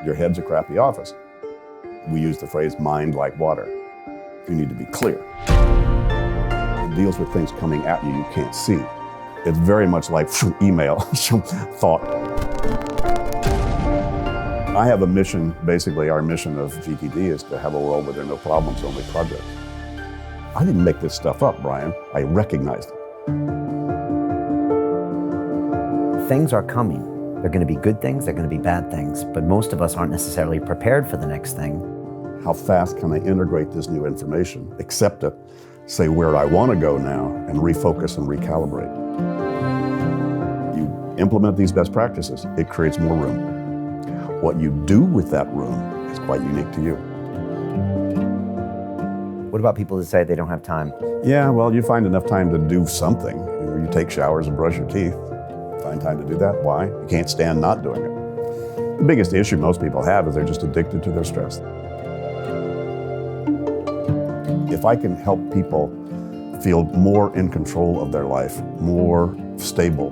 your head's a crappy office. We use the phrase mind like water. You need to be clear. It deals with things coming at you can't see. It's very much like email, thought. I have a mission, basically our mission of GTD is to have a world where there are no problems, only progress. I didn't make this stuff up, Brian. I recognized it. Things are coming. They're going to be good things, they're going to be bad things, but most of us aren't necessarily prepared for the next thing. How fast can I integrate this new information, accept it, say where I want to go now, and refocus and recalibrate? You implement these best practices, it creates more room. What you do with that room is quite unique to you. What about people that say they don't have time? Yeah, well, you find enough time to do something. You take showers and brush your teeth. Find time to do that. Why? You can't stand not doing it. The biggest issue most people have is they're just addicted to their stress. If I can help people feel more in control of their life, more stable,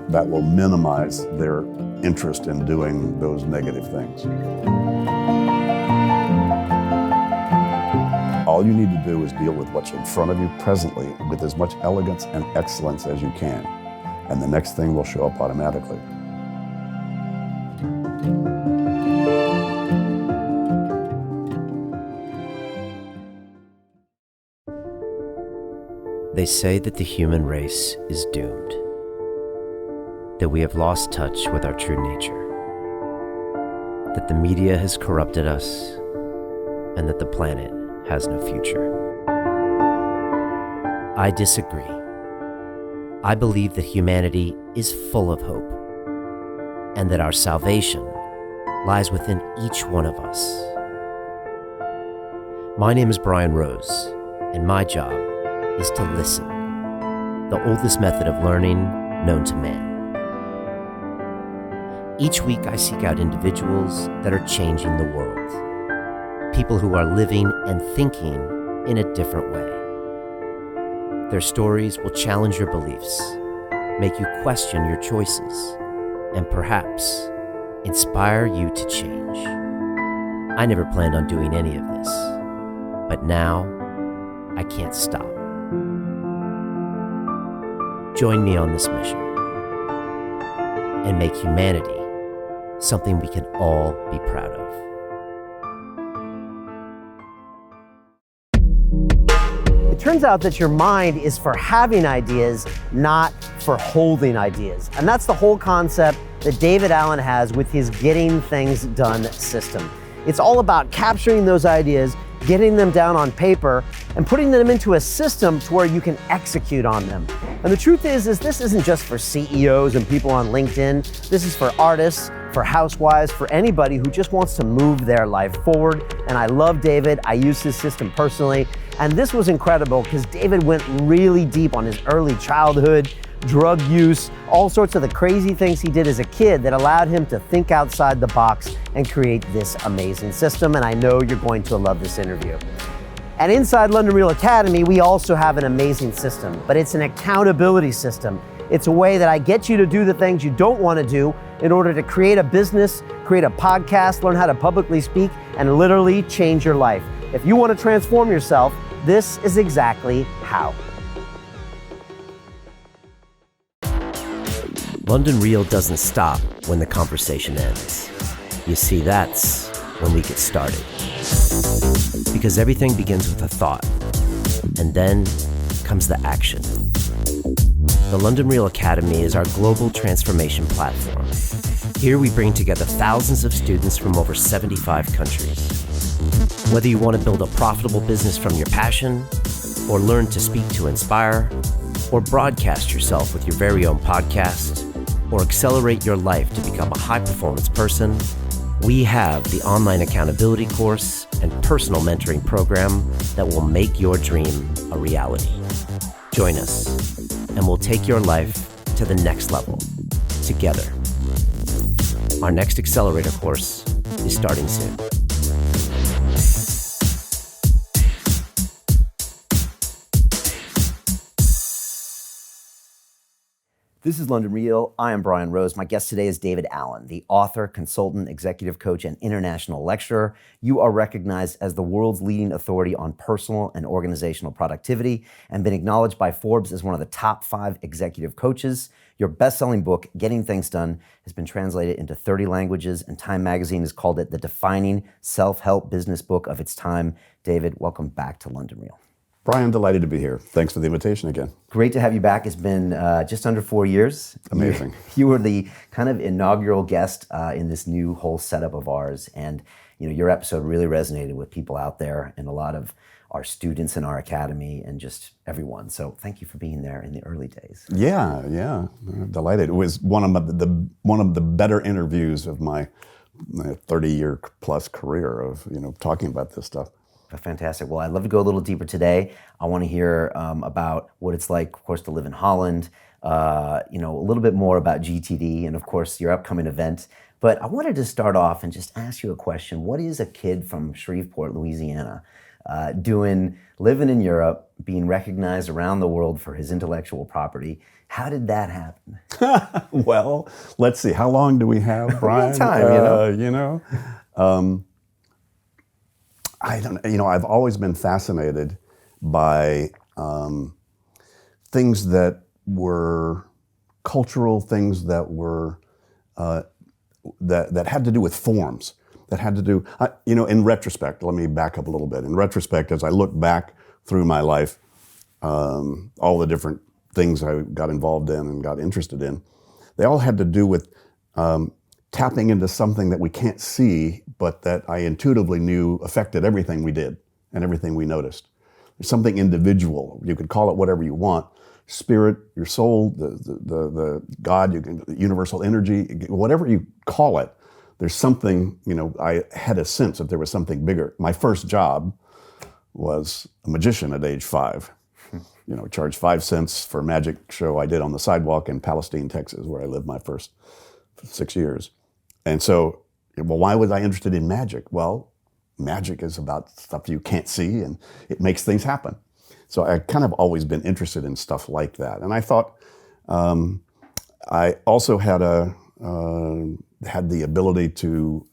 that will minimize their interest in doing those negative things. All you need to do is deal with what's in front of you presently with as much elegance and excellence as you can, and the next thing will show up automatically. They say that the human race is doomed, that we have lost touch with our true nature, that the media has corrupted us, and that the planet has no future. I disagree. I believe that humanity is full of hope, and that our salvation lies within each one of us. My name is Brian Rose, and my job is to listen, the oldest method of learning known to man. Each week I seek out individuals that are changing the world, people who are living and thinking in a different way. Their stories will challenge your beliefs, make you question your choices, and perhaps inspire you to change. I never planned on doing any of this, but now I can't stop. Join me on this mission and make humanity something we can all be proud of. It turns out that your mind is for having ideas, not for holding ideas. And that's the whole concept that David Allen has with his Getting Things Done system. It's all about capturing those ideas, getting them down on paper, and putting them into a system to where you can execute on them. And the truth is this isn't just for CEOs and people on LinkedIn. This is for artists, for housewives, for anybody who just wants to move their life forward. And I love David. I use his system personally. And this was incredible because David went really deep on his early childhood, drug use, all sorts of the crazy things he did as a kid that allowed him to think outside the box and create this amazing system. And I know you're going to love this interview. And inside London Real Academy, we also have an amazing system, but it's an accountability system. It's a way that I get you to do the things you don't want to do in order to create a business, create a podcast, learn how to publicly speak, and literally change your life. If you want to transform yourself, this is exactly how. London Real doesn't stop when the conversation ends. You see, that's when we get started. Because everything begins with a thought, and then comes the action. The London Real Academy is our global transformation platform. Here we bring together thousands of students from over 75 countries. Whether you want to build a profitable business from your passion, or learn to speak to inspire, or broadcast yourself with your very own podcast, or accelerate your life to become a high-performance person, we have the online accountability course and personal mentoring program that will make your dream a reality. Join us, and we'll take your life to the next level, together. Our next accelerator course is starting soon. This is London Real. I am Brian Rose. My guest today is David Allen, the author, consultant, executive coach, and international lecturer. You are recognized as the world's leading authority on personal and organizational productivity and been acknowledged by Forbes as one of the top 5 executive coaches. Your best-selling book, Getting Things Done, has been translated into 30 languages, and Time Magazine has called it the defining self-help business book of its time. David, welcome back to London Real. Brian, delighted to be here. Thanks for the invitation again. Great to have you back. It's been just under 4 years. Amazing. You were the kind of inaugural guest in this new whole setup of ours, and your episode really resonated with people out there and a lot of our students in our academy and just everyone. So thank you for being there in the early days. Yeah, delighted. It was one of the better interviews of my 30-year plus career of talking about this stuff. Fantastic. Well, I'd love to go a little deeper today. I want to hear about what it's like, of course, to live in Holland, a little bit more about GTD and, of course, your upcoming event. But I wanted to start off and just ask you a question. What is a kid from Shreveport, Louisiana, doing, living in Europe, being recognized around the world for his intellectual property? How did that happen? Well, let's see. How long do we have, Brian? Time, I don't. I've always been fascinated by things that were cultural, things that were that had to do with forms. That had to do. In retrospect, let me back up a little bit. In retrospect, as I look back through my life, all the different things I got involved in and got interested in, they all had to do with tapping into something that we can't see, but that I intuitively knew affected everything we did and everything we noticed. There's something individual. You could call it whatever you want. Spirit, your soul, the God, universal energy, whatever you call it. There's something, I had a sense that there was something bigger. My first job was a magician at age 5. Charged 5 cents for a magic show I did on the sidewalk in Palestine, Texas, where I lived my first 6 years. And so, why was I interested in magic? Well, magic is about stuff you can't see, and it makes things happen. So I kind of always been interested in stuff like that. And I thought I also had the ability to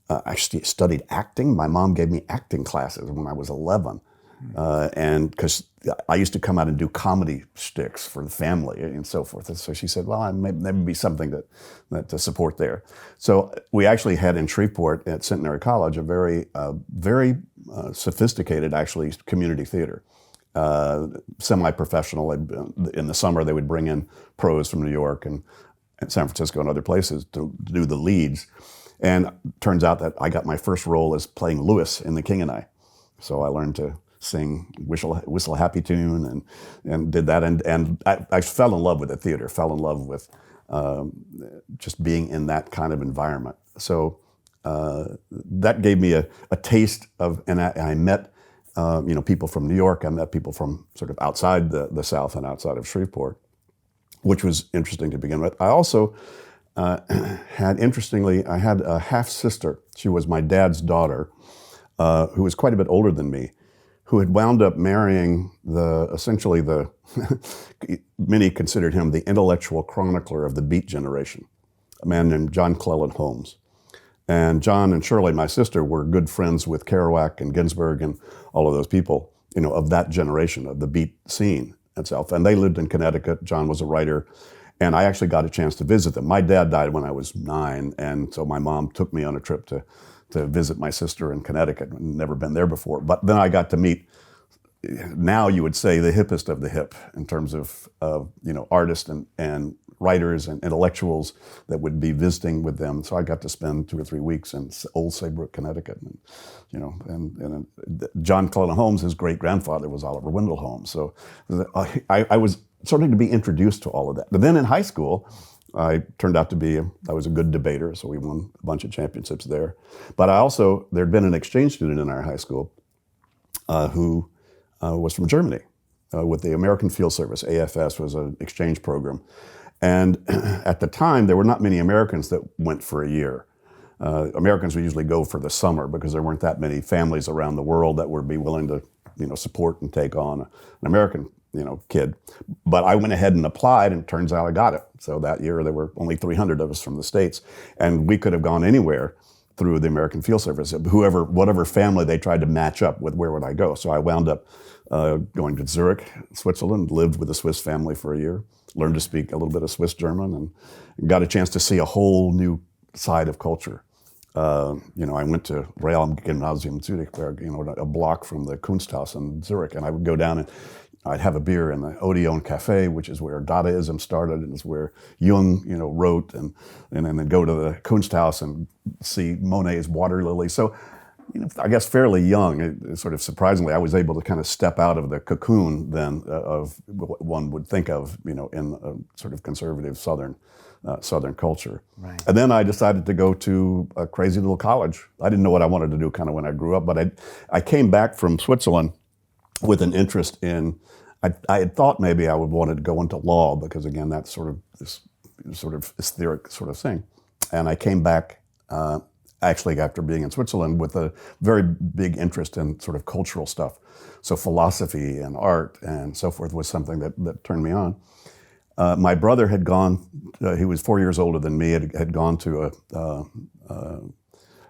actually studied acting. My mom gave me acting classes when I was 11. And because I used to come out and do comedy shticks for the family and so forth. And so she said, well, maybe be something that to support there. So we actually had in Shreveport at Centenary College a very sophisticated, actually, community theater. Semi-professional. In the summer, they would bring in pros from New York and San Francisco and other places to do the leads. And it turns out that I got my first role as playing Lewis in The King and I. So I learned to sing Whistle a Happy Tune and did that. And I fell in love with the theater, fell in love with just being in that kind of environment. So that gave me a taste of, and I met people from New York. I met people from sort of outside the South and outside of Shreveport, which was interesting to begin with. I also had a half-sister. She was my dad's daughter, who was quite a bit older than me, who had wound up marrying many considered him the intellectual chronicler of the Beat generation, a man named John Cleland Holmes. And John and Shirley, my sister, were good friends with Kerouac and Ginsberg and all of those people, of that generation, of the Beat scene itself. And they lived in Connecticut. John was a writer. And I actually got a chance to visit them. My dad died when I was 9, and so my mom took me on a trip to visit my sister in Connecticut. I'd never been there before. But then I got to meet, now you would say, the hippest of the hip in terms of artists and writers and intellectuals that would be visiting with them. So I got to spend 2 or 3 weeks in Old Saybrook, Connecticut. And John Cleland Holmes, his great-grandfather was Oliver Wendell Holmes. So I was starting to be introduced to all of that. But then in high school, I turned out I was a good debater, so we won a bunch of championships there. But there'd been an exchange student in our high school who was from Germany with the American Field Service. AFS was an exchange program. And at the time, there were not many Americans that went for a year. Americans would usually go for the summer because there weren't that many families around the world that would be willing to support and take on an American kid. But I went ahead and applied, and it turns out I got it. So that year there were only 300 of us from the States, and we could have gone anywhere through the American Field Service. Whatever family they tried to match up with, where would I go? So I wound up going to Zurich, Switzerland, lived with a Swiss family for a year, learned to speak a little bit of Swiss German, and got a chance to see a whole new side of culture. I went to Real Gymnasium Zurich, where, a block from the Kunsthaus in Zurich, and I would go down and I'd have a beer in the Odeon Cafe, which is where Dadaism started, and it's where Jung, wrote, and then go to the Kunsthaus and see Monet's Water Lily. So, I guess fairly young, sort of surprisingly, I was able to kind of step out of the cocoon then of what one would think of, in a sort of conservative Southern culture. Right. And then I decided to go to a crazy little college. I didn't know what I wanted to do kind of when I grew up, but I came back from Switzerland with an interest in, I had thought maybe I would want to go into law, because again, that's sort of this sort of etheric sort of thing. And I came back actually after being in Switzerland with a very big interest in sort of cultural stuff. So philosophy and art and so forth was something that turned me on. My brother had gone, he was 4 years older than me, had gone to a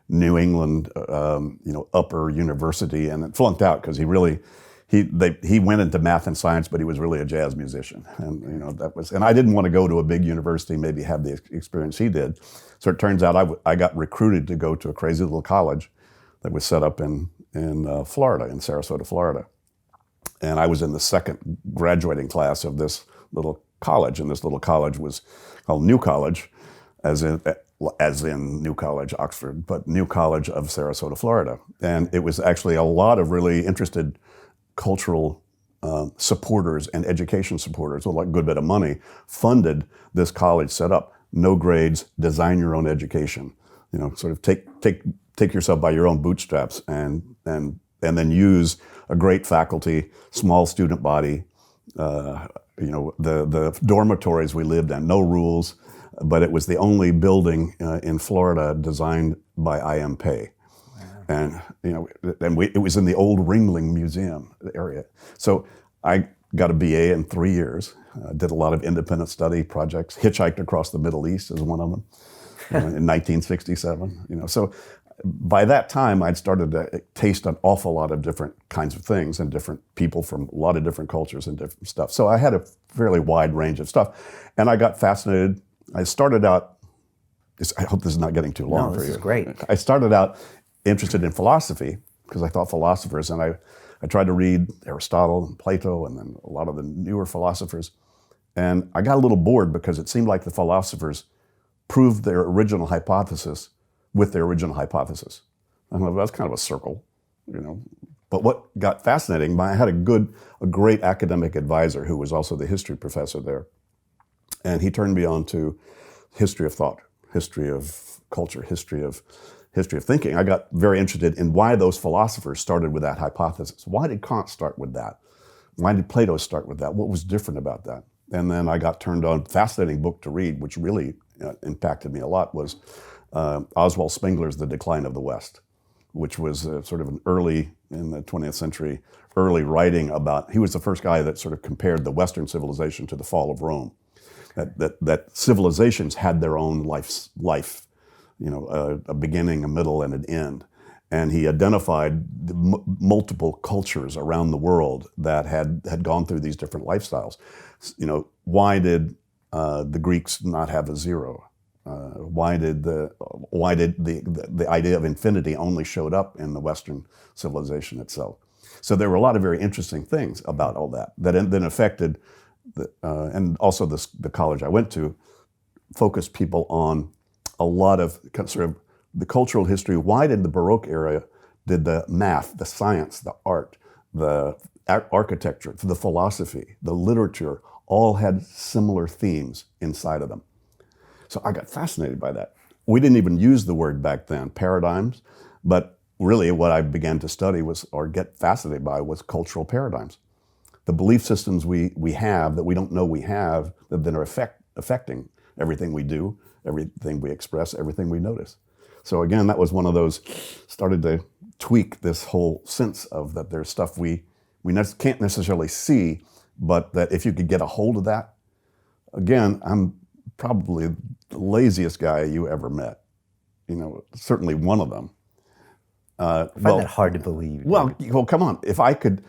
New England, upper university, and it flunked out because he went into math and science, but he was really a jazz musician, and and I didn't want to go to a big university, maybe have the experience he did. So it turns out I got recruited to go to a crazy little college that was set up in Florida, in Sarasota, Florida, and I was in the second graduating class of this little college, and this little college was called New College, as in New College, Oxford, but New College of Sarasota, Florida. And it was actually a lot of really interested cultural supporters and education supporters with a good bit of money funded this college set up. No grades, design your own education. Sort of take yourself by your own bootstraps, and then use a great faculty, small student body. The dormitories we lived in, no rules, but it was the only building in Florida designed by I.M. Pei. And it was in the old Ringling Museum area. So I got a BA in 3 years, did a lot of independent study projects, hitchhiked across the Middle East as one of them in 1967. So by that time, I'd started to taste an awful lot of different kinds of things and different people from a lot of different cultures and different stuff. So I had a fairly wide range of stuff, and I got fascinated. I started out, I hope this is not getting too long for you. This is great. I started out interested in philosophy because I thought philosophers, and I tried to read Aristotle and Plato and then a lot of the newer philosophers. And I got a little bored because it seemed like the philosophers proved their original hypothesis with their original hypothesis. I thought, that's kind of a circle, But what got fascinating, I had a great academic advisor who was also the history professor there. And he turned me on to history of thought, history of culture, history of thinking. I got very interested in why those philosophers started with that hypothesis. Why did Kant start with that? Why did Plato start with that? What was different about that? And then I got turned on, fascinating book to read, which really impacted me a lot, was Oswald Spengler's The Decline of the West, which was sort of in the 20th century, early writing about, he was the first guy that sort of compared the Western civilization to the fall of Rome. That civilizations had their own life, a beginning, a middle, and an end. And he identified the multiple cultures around the world that had gone through these different lifestyles. Why did the Greeks not have a zero? Why did the idea of infinity only showed up in the Western civilization itself? So there were a lot of very interesting things about all that then affected, and also the college I went to focused people on a lot of sort of the cultural history. Why did the Baroque era, did the math, the science, the art, the architecture, the philosophy, the literature, all had similar themes inside of them? So I got fascinated by that. We didn't even use the word back then, paradigms, but really what I began to study or get fascinated by was cultural paradigms. The belief systems we have that we don't know we have that then are affecting everything we do, everything we express, everything we notice. So again, that was one of those, started to tweak this whole sense of that there's stuff we can't necessarily see, but that if you could get a hold of that, again, I'm probably the laziest guy you ever met. Certainly one of them. I find that hard to believe. Well, come on. If I could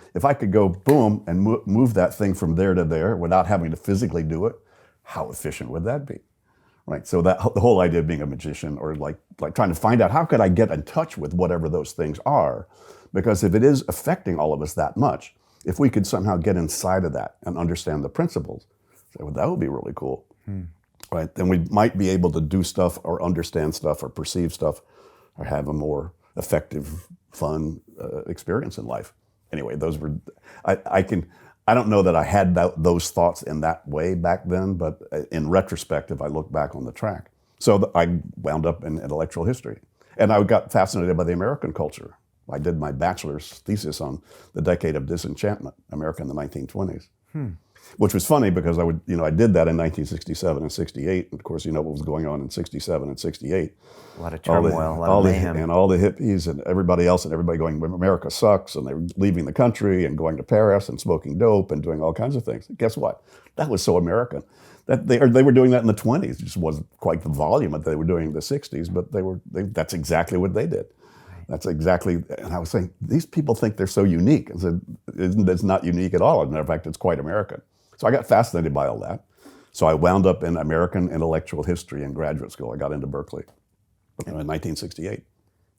go boom and move that thing from there to there without having to physically do it, how efficient would that be? Right. So that the whole idea of being a magician, or like trying to find out how could I get in touch with whatever those things are, because if it is affecting all of us that much, if we could somehow get inside of that and understand the principles, say, well, that would be really cool. Right. Then we might be able to do stuff or understand stuff or perceive stuff or have a more effective, fun experience in life. Anyway, those were, I don't know that I had those thoughts in that way back then, but in retrospective, I look back on the track. So I wound up in intellectual history. And I got fascinated by the American culture. I did my bachelor's thesis on the decade of disenchantment, America in the 1920s. Which was funny because I did that in 1967 and 68. And of course, what was going on in 67 and 68. A lot of turmoil, a lot of mayhem. And all the hippies and everybody else, and everybody going, America sucks, and they were leaving the country and going to Paris and smoking dope and doing all kinds of things. Guess what? That was so American. That they were doing that in the 20s. It just wasn't quite the volume that they were doing in the 60s, but that's exactly what they did. That's exactly, and I was saying, these people think they're so unique. I said, it's not unique at all. As a matter of fact, it's quite American. So I got fascinated by all that. So I wound up in American intellectual history in graduate school. I got into Berkeley in 1968.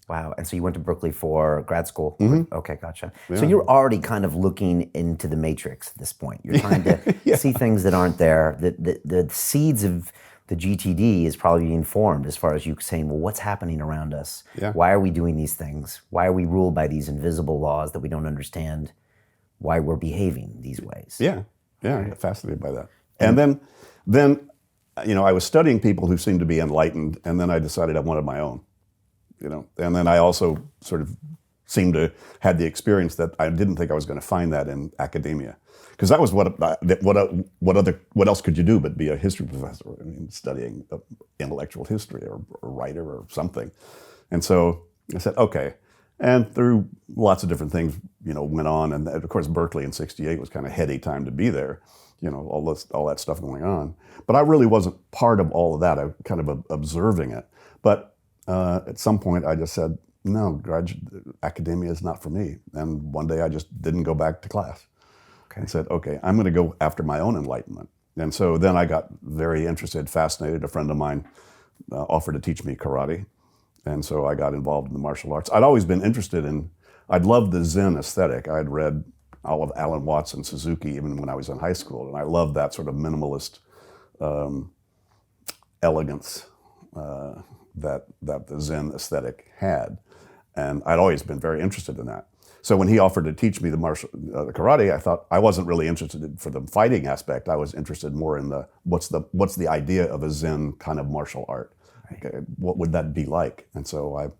Wow. And so you went to Berkeley for grad school? Okay, gotcha. Yeah. So you're already kind of looking into the matrix at this point. You're trying to see things that aren't there. The seeds of the GTD is probably being formed as far as you saying, well, what's happening around us? Yeah. Why are we doing these things? Why are we ruled by these invisible laws that we don't understand? Why we're behaving these ways? Yeah, I got fascinated by that. And then, I was studying people who seemed to be enlightened, and then I decided I wanted my own, And then I also sort of seemed to had the experience that I didn't think I was going to find that in academia, because that was what else could you do but be a history professor? I mean, studying intellectual history or a writer or something. And so I said, okay. And through lots of different things, went on. And of course, Berkeley in 68 was kind of heady time to be there, all that stuff going on. But I really wasn't part of all of that. I was kind of observing it. But at some point I just said, no, academia is not for me. And one day I just didn't go back to class. Okay. And said, okay, I'm going to go after my own enlightenment. And so then I got very interested, fascinated. A friend of mine offered to teach me karate. And so I got involved in the martial arts. I'd always been interested I'd loved the Zen aesthetic. I'd read all of Alan Watts and Suzuki even when I was in high school. And I loved that sort of minimalist elegance that the Zen aesthetic had. And I'd always been very interested in that. So when he offered to teach me the karate, I thought I wasn't really interested for the fighting aspect. I was interested more in what's the idea of a Zen kind of martial art. Okay, what would that be like? And so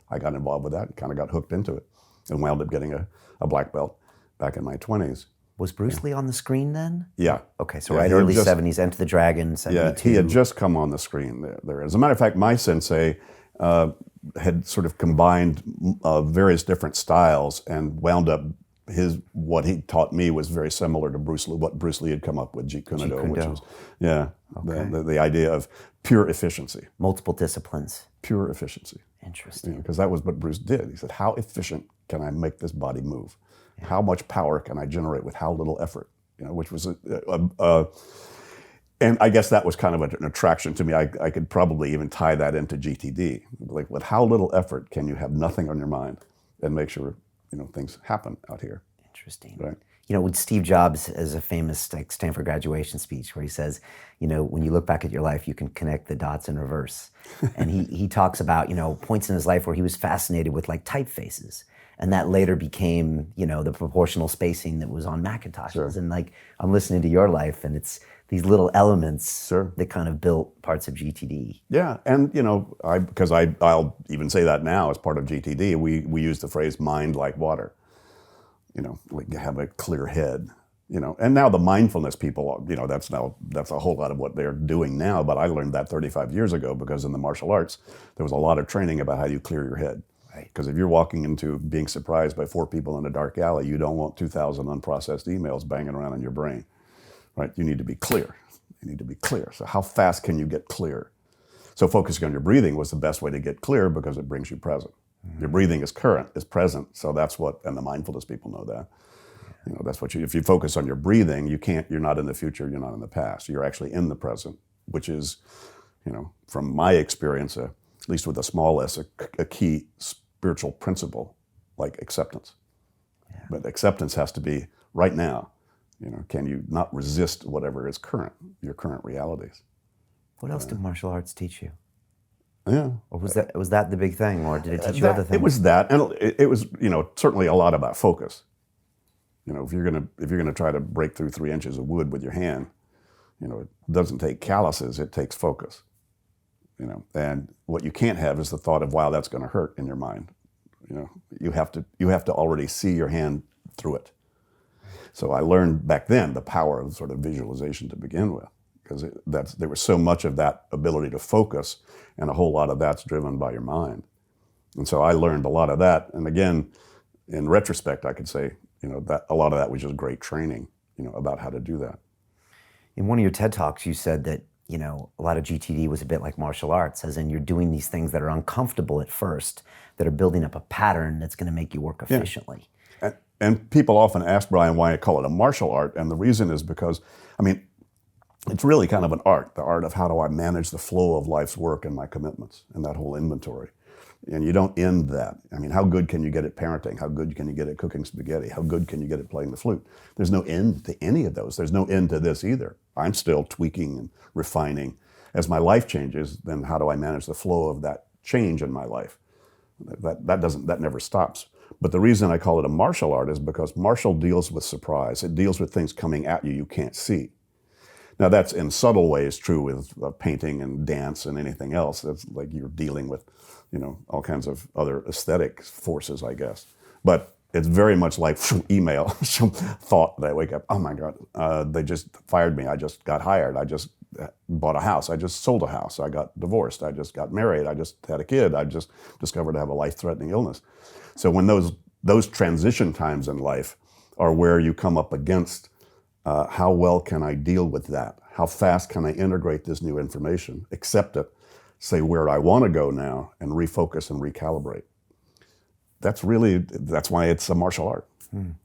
I got involved with that and kind of got hooked into it and wound up getting a black belt back in my 20s. Was Bruce Lee on the screen then? Yeah. Okay, so early 70s, Enter the Dragon, 72. Yeah, he had just come on the screen there. As a matter of fact, my sensei had sort of combined various different styles and wound up what he taught me was very similar to what Bruce Lee had come up with, Jeet Kune Do, which was, the idea of pure efficiency. Multiple disciplines. Pure efficiency. Interesting. Because that was what Bruce did. He said, how efficient can I make this body move? Yeah. How much power can I generate with how little effort? Which was and I guess that was kind of an attraction to me. I could probably even tie that into GTD. Like, with how little effort can you have nothing on your mind and make sure things happen out here. Interesting. Right. With Steve Jobs has a famous Stanford graduation speech where he says, when you look back at your life, you can connect the dots in reverse. And he talks about, points in his life where he was fascinated with typefaces. And that later became, the proportional spacing that was on Macintoshes. Sure. And I'm listening to your life, and it's these little elements Sure. that kind of built parts of GTD. Yeah, and because I'll even say that now as part of GTD, we use the phrase mind like water. Like have a clear head. And now the mindfulness people, that's a whole lot of what they're doing now. But I learned that 35 years ago because in the martial arts there was a lot of training about how you clear your head. Right. Because if you're walking into being surprised by 4 people in a dark alley, you don't want 2,000 unprocessed emails banging around in your brain, right? You need to be clear. You need to be clear. So how fast can you get clear? So focusing on your breathing was the best way to get clear because it brings you present. Your breathing is current, is present. So that's what, and the mindfulness people know that. You know, that's what if you focus on your breathing, you're not in the future, you're not in the past. You're actually in the present, which is, you know, from my experience, at least with a small s, a key spiritual principle like acceptance. Yeah. But acceptance has to be right now. You know, can you not resist whatever is current, your current realities? What else did martial arts teach you? Yeah. Or was that the big thing, or did it teach you other things? It was that, and it was, you know, certainly a lot about focus. You know, if you're gonna try to break through 3 inches of wood with your hand, you know, it doesn't take calluses, it takes focus. You know, and what you can't have is the thought of, wow, that's going to hurt in your mind. You know, you have to already see your hand through it. So I learned back then the power of sort of visualization to begin with, because there was so much of that ability to focus, and a whole lot of that's driven by your mind. And so I learned a lot of that. And again, in retrospect, I could say, you know, that a lot of that was just great training, you know, about how to do that. In one of your TED Talks, you said that, you know, a lot of GTD was a bit like martial arts, as in you're doing these things that are uncomfortable at first, that are building up a pattern that's going to make you work efficiently. Yeah. And people often ask Brian why I call it a martial art, and the reason is because, I mean, it's really kind of an art, the art of how do I manage the flow of life's work and my commitments and that whole inventory. And you don't end that. I mean, how good can you get at parenting? How good can you get at cooking spaghetti? How good can you get at playing the flute? There's no end to any of those. There's no end to this either. I'm still tweaking and refining. As my life changes, then how do I manage the flow of that change in my life? That never stops. But the reason I call it a martial art is because martial deals with surprise. It deals with things coming at you can't see. Now that's in subtle ways true with painting and dance and anything else. That's like you're dealing with, you know, all kinds of other aesthetic forces, I guess. But it's very much like email, some thought that I wake up, oh my God, they just fired me. I just got hired. I just bought a house. I just sold a house. I got divorced. I just got married. I just had a kid. I just discovered I have a life-threatening illness. So when those transition times in life are where you come up against how well can I deal with that? How fast can I integrate this new information, accept it, say where I want to go now, and refocus and recalibrate? That's why it's a martial art.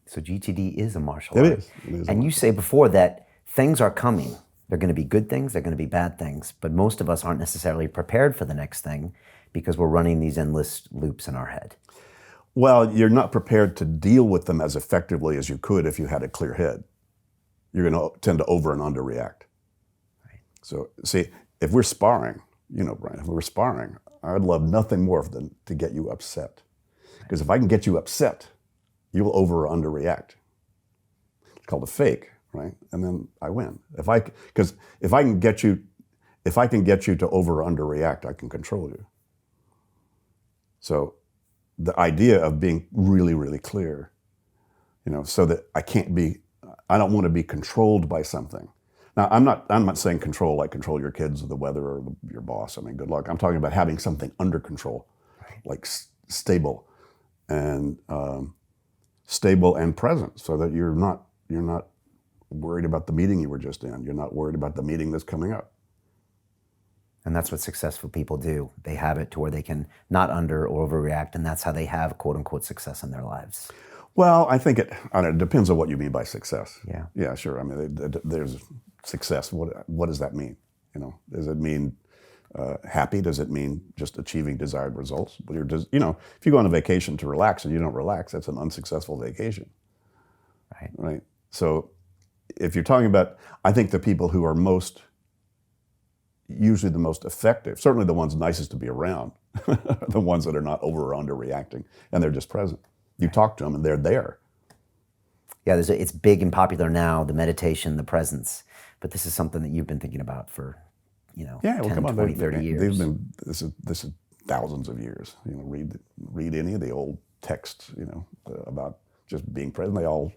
So GTD is a martial art. It is. And you say before that things are coming. They're going to be good things, they're going to be bad things. But most of us aren't necessarily prepared for the next thing because we're running these endless loops in our head. Well, you're not prepared to deal with them as effectively as you could if you had a clear head. You're going to tend to over and underreact. Right. So, see, if we're sparring, you know, Brian, if we were sparring, I'd love nothing more than to get you upset. Because if I can get you upset, you will over or underreact. It's called a fake, right? And then I win. Because if I can get you to over or underreact, I can control you. So the idea of being really, really clear, you know, so that I don't want to be controlled by something. Now, I'm not saying control your kids or the weather or your boss. I mean, good luck. I'm talking about having something under control, right. Like stable and present, so that you're not worried about the meeting you were just in. You're not worried about the meeting that's coming up. And that's what successful people do. They have it to where they can not under or overreact, and that's how they have quote unquote success in their lives. Well, I think it depends on what you mean by success. Yeah. Yeah, sure. I mean, there's success. What does that mean? You know, does it mean happy? Does it mean just achieving desired results? But you know, if you go on a vacation to relax and you don't relax, that's an unsuccessful vacation. Right. Right. So if you're talking about, I think the people who are usually the most effective, certainly the ones nicest to be around, the ones that are not over or under reacting, and they're just present. You talk to them and they're there. Yeah, it's big and popular now, the meditation, the presence. But this is something that you've been thinking about for, you know, 10, 20, 30 years. This is thousands of years. You know, read any of the old texts, you know, about just being present. They all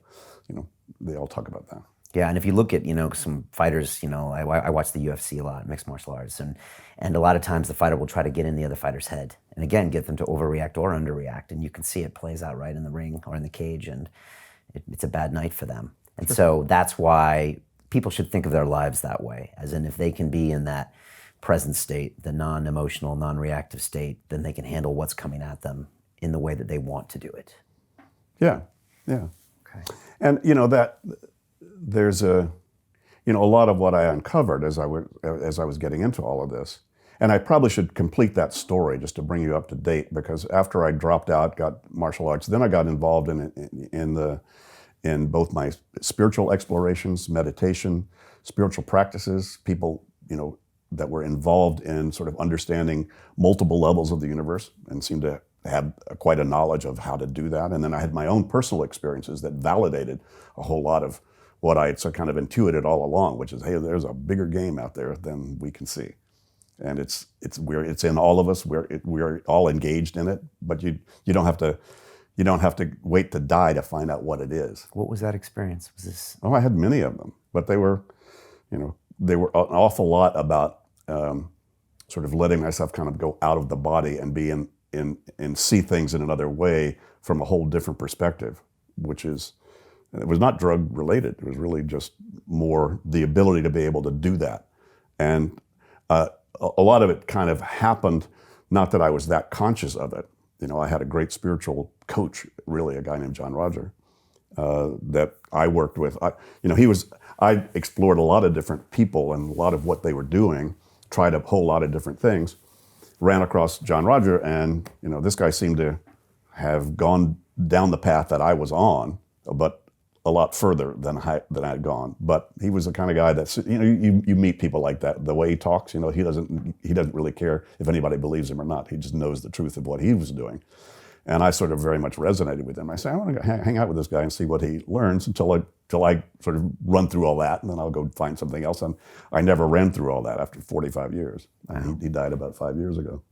talk about that. Yeah, and if you look at, some fighters, I watch the UFC a lot, mixed martial arts, and a lot of times the fighter will try to get in the other fighter's head, and again, get them to overreact or underreact, and you can see it plays out right in the ring or in the cage, and it's a bad night for them. And so that's why people should think of their lives that way, as in if they can be in that present state, the non-emotional, non-reactive state, then they can handle what's coming at them in the way that they want to do it. Yeah. Okay. And that there's a lot of what I uncovered as I was getting into all of this. And I probably should complete that story just to bring you up to date, because after I dropped out, got martial arts, then I got involved in both my spiritual explorations, meditation, spiritual practices, people, that were involved in sort of understanding multiple levels of the universe and seemed to have quite a knowledge of how to do that. And then I had my own personal experiences that validated a whole lot of what I had so kind of intuited all along, which is, hey, there's a bigger game out there than we can see. And it's in all of us. We're all engaged in it, but you don't have to wait to die to find out what it is. What was that experience? Was this? Oh, I had many of them, but they were an awful lot about sort of letting myself kind of go out of the body and be and see things in another way from a whole different perspective, it was not drug related. It was really just more the ability to be able to do that. And a lot of it kind of happened, not that I was that conscious of it. I had a great spiritual coach, really, a guy named John Roger, that I worked with. I explored a lot of different people and a lot of what they were doing, tried a whole lot of different things, ran across John Roger, and this guy seemed to have gone down the path that I was on, but a lot further than I had gone. But he was the kind of guy that's, you meet people like that. The way he talks, he doesn't really care if anybody believes him or not. He just knows the truth of what he was doing. And I sort of very much resonated with him. I said, I want to hang out with this guy and see what he learns until I sort of run through all that, and then I'll go find something else. And I never ran through all that after 45 years. Wow. He died about 5 years ago.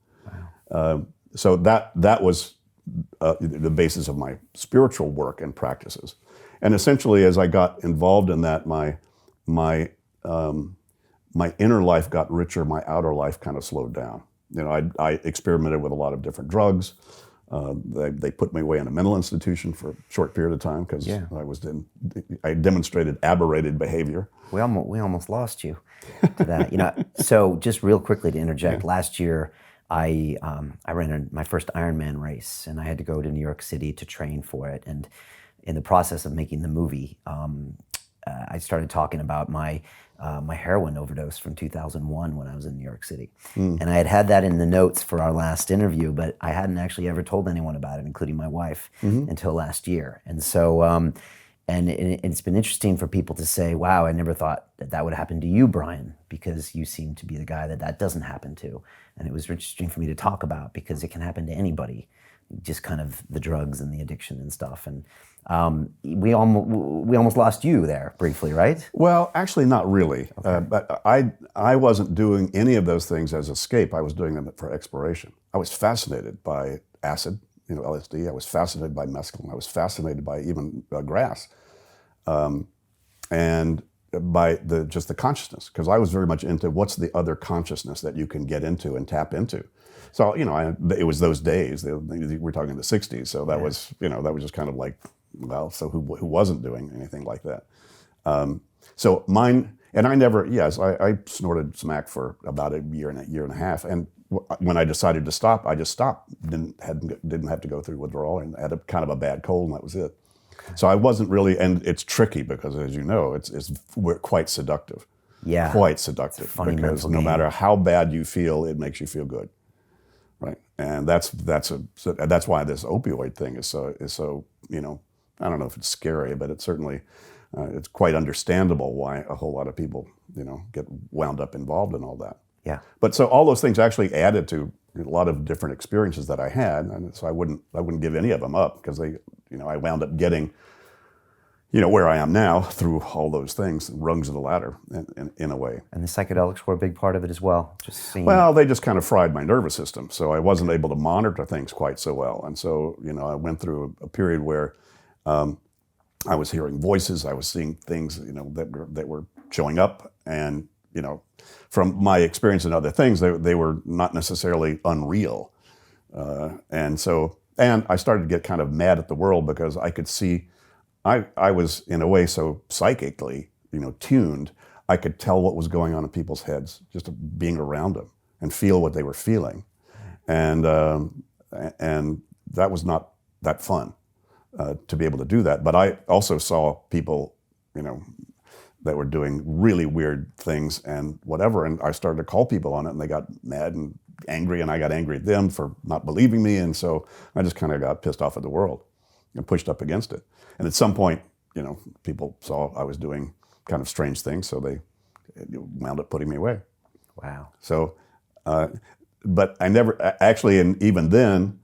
Wow. So that was the basis of my spiritual work and practices. And essentially, as I got involved in that, my inner life got richer. My outer life kind of slowed down. I experimented with a lot of different drugs. They put me away in a mental institution for a short period of time because I demonstrated aberrated behavior. We almost lost you to that. So just real quickly to interject, last year I ran my first Ironman race, and I had to go to New York City to train for it. And in the process of making the movie, I started talking about my heroin overdose from 2001 when I was in New York City. And I had that in the notes for our last interview, but I hadn't actually ever told anyone about it, including my wife, until last year. And so, and it's been interesting for people to say, wow, I never thought that would happen to you, Brian, because you seem to be the guy that doesn't happen to. And it was interesting for me to talk about because it can happen to anybody, just kind of the drugs and the addiction and stuff. And we almost lost you there briefly, right? Well, actually, not really. Okay. But I wasn't doing any of those things as escape. I was doing them for exploration. I was fascinated by acid, LSD. I was fascinated by mescaline. I was fascinated by even grass, and by just the consciousness, because I was very much into what's the other consciousness that you can get into and tap into. So it was those days. We're talking the '60s. So that was that was just kind of like, well, so who wasn't doing anything like that? So mine, and I snorted smack for about a year and a half. And when I decided to stop, I just stopped. Didn't have to go through withdrawal, and had kind of a bad cold, and that was it. So I wasn't really, and it's tricky because, as you know, we're quite seductive. Yeah, quite seductive. It's a funny because no game. matter how bad you feel, it makes you feel good, right? And that's why this opioid thing is so I don't know if it's scary, but it's certainly it's quite understandable why a whole lot of people get wound up involved in all that. Yeah. But so all those things actually added to a lot of different experiences that I had, and so I wouldn't give any of them up because I wound up getting where I am now through all those things, rungs of the ladder in a way. And the psychedelics were a big part of it as well. Well, they just kind of fried my nervous system, so I wasn't able to monitor things quite so well, and so I went through a period where I was hearing voices. I was seeing things, that were showing up, and from my experience in other things, they were not necessarily unreal, and I started to get kind of mad at the world because I could see, I was in a way so psychically, tuned. I could tell what was going on in people's heads just being around them and feel what they were feeling, and that was not that fun. To be able to do that. But I also saw people, that were doing really weird things and whatever, and I started to call people on it, and they got mad and angry, and I got angry at them for not believing me, and so I just kind of got pissed off at the world and pushed up against it. And at some point, people saw I was doing kind of strange things, so they wound up putting me away. Wow. So, but I never, actually, and even then,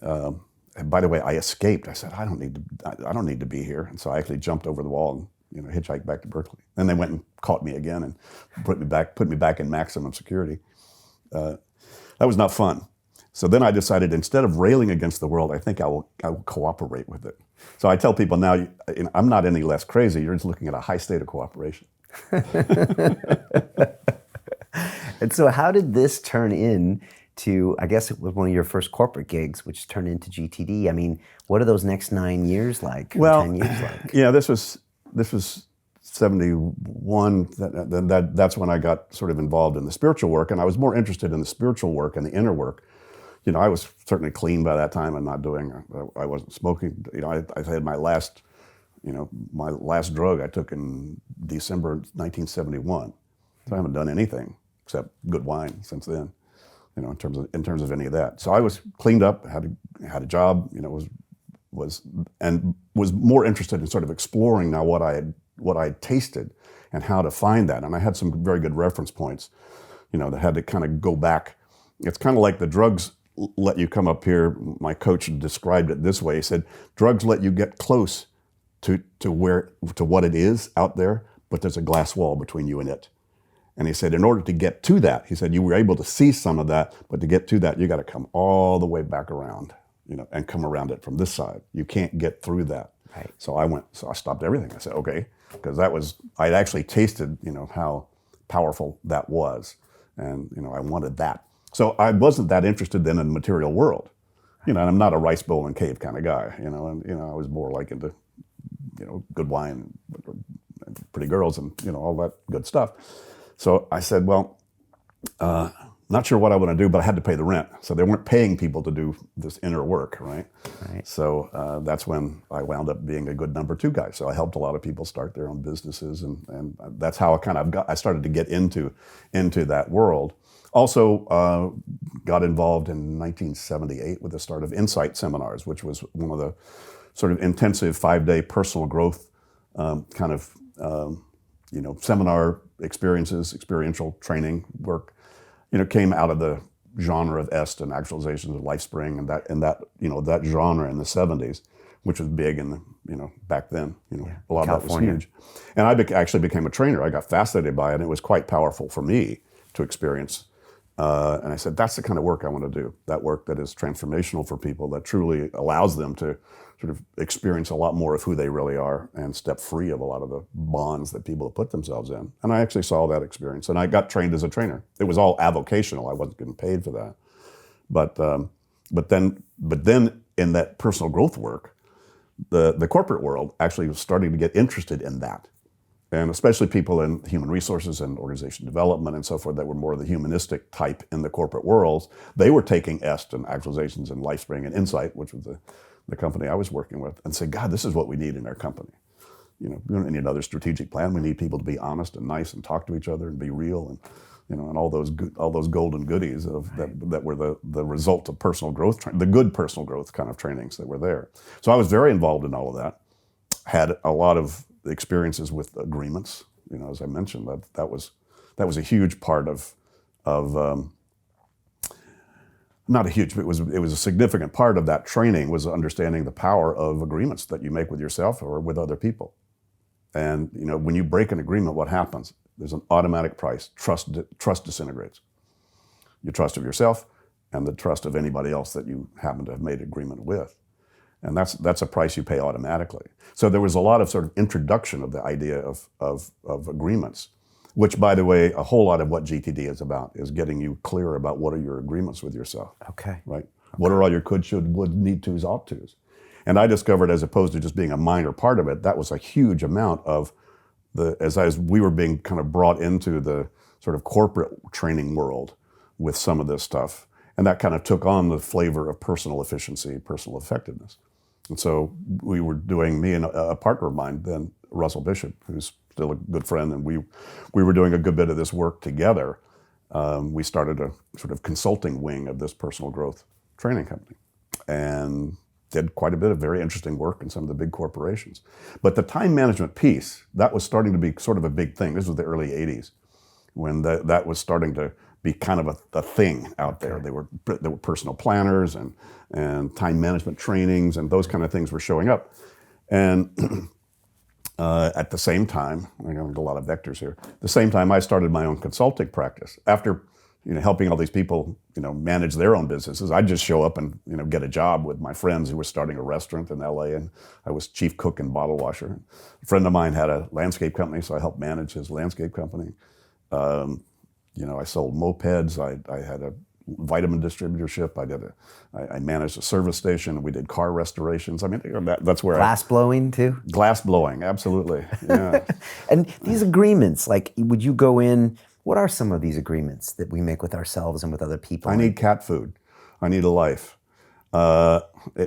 and by the way, I escaped. I said, I don't need to be here. And so I actually jumped over the wall and hitchhiked back to Berkeley. Then they went and caught me again and put me back in maximum security. That was not fun. So then I decided, instead of railing against the world, I think I will cooperate with it. So I tell people now, I'm not any less crazy. You're just looking at a high state of cooperation. And so how did this turn in to, I guess it was one of your first corporate gigs, which turned into GTD. I mean, what are those next 9 years like? Well, 10 years like? Yeah, this was 71. That's when I got sort of involved in the spiritual work, and I was more interested in the spiritual work and the inner work. I was certainly clean by that time and not doing. I wasn't smoking. I had my last drug I took in December 1971. So I haven't done anything except good wine since then. In terms of any of that. So I was cleaned up, had a job, was more interested in sort of exploring now what I had tasted and how to find that. And I had some very good reference points, that had to kind of go back. It's kind of like the drugs let you come up here. My coach described it this way. He said, drugs let you get close to what it is out there, but there's a glass wall between you and it. And he said, in order to get to that, he said, you were able to see some of that, but to get to that, you got to come all the way back around, and come around it from this side. You can't get through that. Right. So I stopped everything. I said, okay, because I'd actually tasted, how powerful that was. And, I wanted that. So I wasn't that interested then in the material world. And I'm not a rice bowl and cave kind of guy, and, I was more like into, good wine, and pretty girls and, all that good stuff. So I said, well, not sure what I want to do, but I had to pay the rent. So they weren't paying people to do this inner work, right? Right. So that's when I wound up being a good number two guy. So I helped a lot of people start their own businesses, and that's how I started to get into that world. Also got involved in 1978 with the start of Insight Seminars, which was one of the sort of intensive 5-day personal growth seminar experiences, experiential training work, came out of the genre of EST and actualizations of LifeSpring and that genre in the 70s, which was big in the, back then, a lot of that was huge. And I actually became a trainer. I got fascinated by it, and it was quite powerful for me to experience. And I said, that's the kind of work I want to do, that work that is transformational for people, that truly allows them to sort of experience a lot more of who they really are and step free of a lot of the bonds that people have put themselves in. And I actually saw that experience, and I got trained as a trainer. It was all avocational. I wasn't getting paid for that. But then in that personal growth work, the corporate world actually was starting to get interested in that. And especially people in human resources and organization development and so forth that were more of the humanistic type in the corporate worlds, they were taking EST and actualizations and LifeSpring and Insight, which was the company I was working with, and said, God, this is what we need in our company. We don't need another strategic plan. We need people to be honest and nice and talk to each other and be real, and and all those golden goodies that were the result of personal growth, the good personal growth kind of trainings that were there. So I was very involved in all of that. Had a lot of experiences with agreements. As I mentioned, that was a huge part of not a huge, but it was a significant part of that training, was understanding the power of agreements that you make with yourself or with other people. And when you break an agreement, what happens? There's an automatic price. Trust disintegrates. Your trust of yourself and the trust of anybody else that you happen to have made agreement with. And that's a price you pay automatically. So there was a lot of sort of introduction of the idea of agreements, which, by the way, a whole lot of what GTD is about is getting you clear about what are your agreements with yourself. Okay. Right? What are all your could, should, would, need tos, ought tos? And I discovered, as opposed to just being a minor part of it, that was a huge amount of as we were being kind of brought into the sort of corporate training world with some of this stuff. And that kind of took on the flavor of personal efficiency, personal effectiveness. And so we were doing, me and a partner of mine then, Russell Bishop, who's still a good friend, and we were doing a good bit of this work together. We started a sort of consulting wing of this personal growth training company and did quite a bit of very interesting work in some of the big corporations. But the time management piece, that was starting to be sort of a big thing. This was the early 80s when that was starting to be kind of a thing out there. There were personal planners and time management trainings and those kind of things were showing up. And at the same time, I'm going to go a lot of vectors here. At the same time, I started my own consulting practice. After helping all these people, manage their own businesses, I'd just show up and, get a job with my friends who were starting a restaurant in LA, and I was chief cook and bottle washer. A friend of mine had a landscape company, so I helped manage his landscape company. I sold mopeds. I had a vitamin distributorship. I managed a service station. We did car restorations. I mean, that's where glass blowing too. Glass blowing, absolutely. Yeah. And these agreements, like, would you go in? What are some of these agreements that we make with ourselves and with other people? I need cat food. I need a life.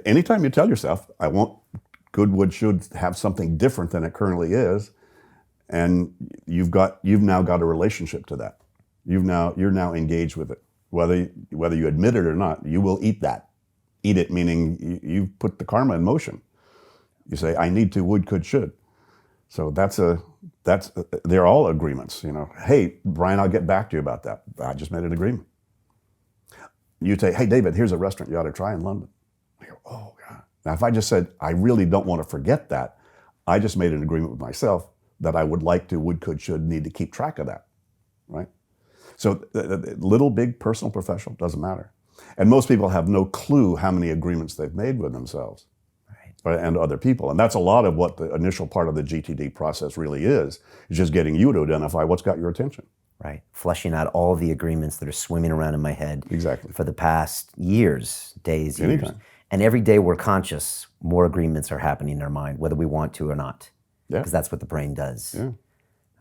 Anytime you tell yourself, I want, could, would, should have something different than it currently is, and you've now got a relationship to that. You're now engaged with it. Whether you admit it or not, you will eat that. Eat it meaning you've put the karma in motion. You say, I need to, would, could, should. So they're all agreements. Hey, Brian, I'll get back to you about that. I just made an agreement. You say, hey, David, here's a restaurant you ought to try in London. I go, oh, God. Now, if I just said, I really don't want to forget that, I just made an agreement with myself that I would like to, would, could, should, need to keep track of that, right? So little, big, personal, professional, doesn't matter. And most people have no clue how many agreements they've made with themselves and other people. And that's a lot of what the initial part of the GTD process really is just getting you to identify what's got your attention. Right. Fleshing out all the agreements that are swimming around in my head for the past years, days, years. Anytime. And every day we're conscious, more agreements are happening in our mind, whether we want to or not. Yeah. Because that's what the brain does. Yeah.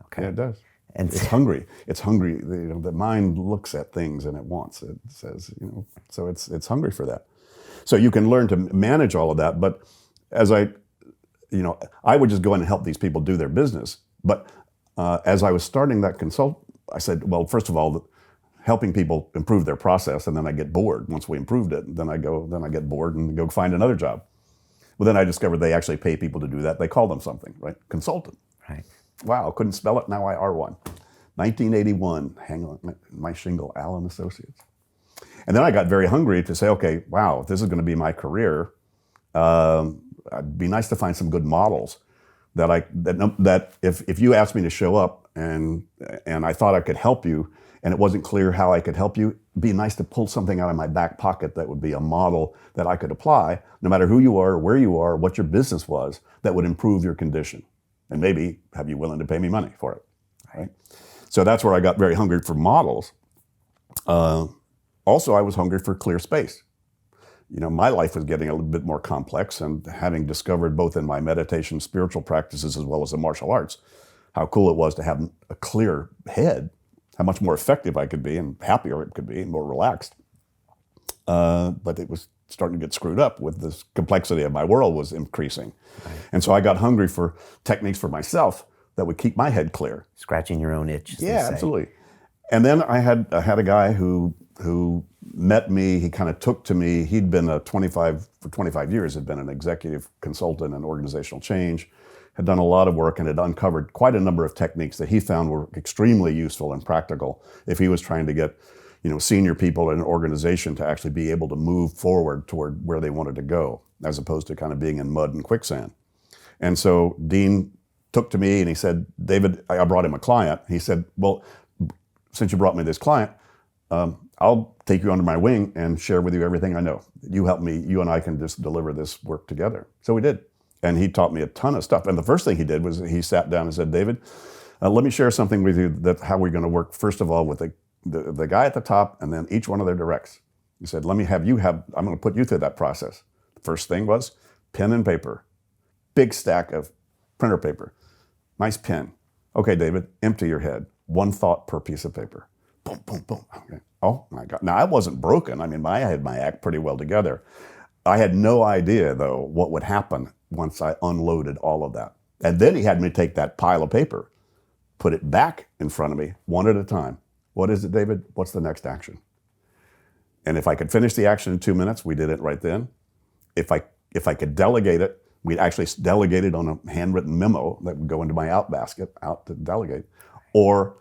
Okay. Yeah, it does. And it's hungry. It's hungry. The mind looks at things and it wants. It says, so it's hungry for that. So you can learn to manage all of that. But as I would just go in and help these people do their business. But as I was starting that consult, I said, well, first of all, helping people improve their process, and then I get bored. Once we improved it, then I get bored and go find another job. Well, then I discovered they actually pay people to do that. They call them something, right? Consultant. Right. Wow, couldn't spell it, now I are one. 1981, hang on, my shingle, Allen Associates. And then I got very hungry to say, okay, wow, if this is going to be my career, it'd be nice to find some good models that if you asked me to show up and I thought I could help you, and it wasn't clear how I could help you, it'd be nice to pull something out of my back pocket that would be a model that I could apply, no matter who you are, where you are, what your business was, that would improve your condition. And maybe have you willing to pay me money for it, right? So that's where I got very hungry for models. Also, I was hungry for clear space. My life was getting a little bit more complex, and having discovered both in my meditation, spiritual practices, as well as the martial arts, how cool it was to have a clear head, how much more effective I could be and happier it could be and more relaxed. But it was starting to get screwed up with this complexity of my world was increasing. Right. And so I got hungry for techniques for myself that would keep my head clear. Scratching your own itch. Yeah, absolutely. And then I had a guy who met me, he kind of took to me, he'd been for 25 years, had been an executive consultant in organizational change, had done a lot of work and had uncovered quite a number of techniques that he found were extremely useful and practical if he was trying to get senior people in an organization to actually be able to move forward toward where they wanted to go, as opposed to kind of being in mud and quicksand. And so Dean took to me and he said, David, I brought him a client. He said, well, since you brought me this client, I'll take you under my wing and share with you everything I know. You help me, you and I can just deliver this work together. So we did. And he taught me a ton of stuff. And the first thing he did was he sat down and said, David, let me share something with you that how we're going to work, first of all, with the guy at the top and then each one of their directs. He said, I'm going to put you through that process. The first thing was pen and paper, big stack of printer paper, nice pen. Okay, David, empty your head. One thought per piece of paper. Boom, boom, boom. Okay. Oh my God. Now I wasn't broken. I mean, I had my act pretty well together. I had no idea though what would happen once I unloaded all of that. And then he had me take that pile of paper, put it back in front of me one at a time. What is it, David? What's the next action? And if I could finish the action in 2 minutes, we did it right then. If I could delegate it, we'd actually delegate it on a handwritten memo that would go into my out basket, out to delegate. Or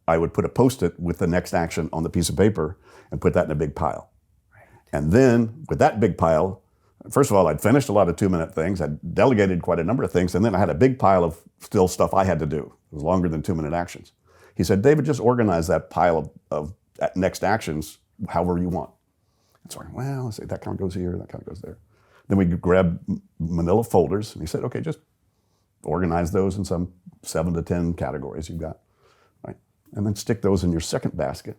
I would put a Post-it with the next action on the piece of paper and put that in a big pile. Right. And then with that big pile, first of all, I'd finished a lot of 2-minute things. I'd delegated quite a number of things. And then I had a big pile of still stuff I had to do. It was longer than 2-minute actions. He said, David, just organize that pile of next actions however you want. And so I went, well, let's say that kind of goes here, that kind of goes there. Then we grabbed manila folders. And he said, okay, just organize those in some 7 to 10 categories you've got. Right? And then stick those in your second basket.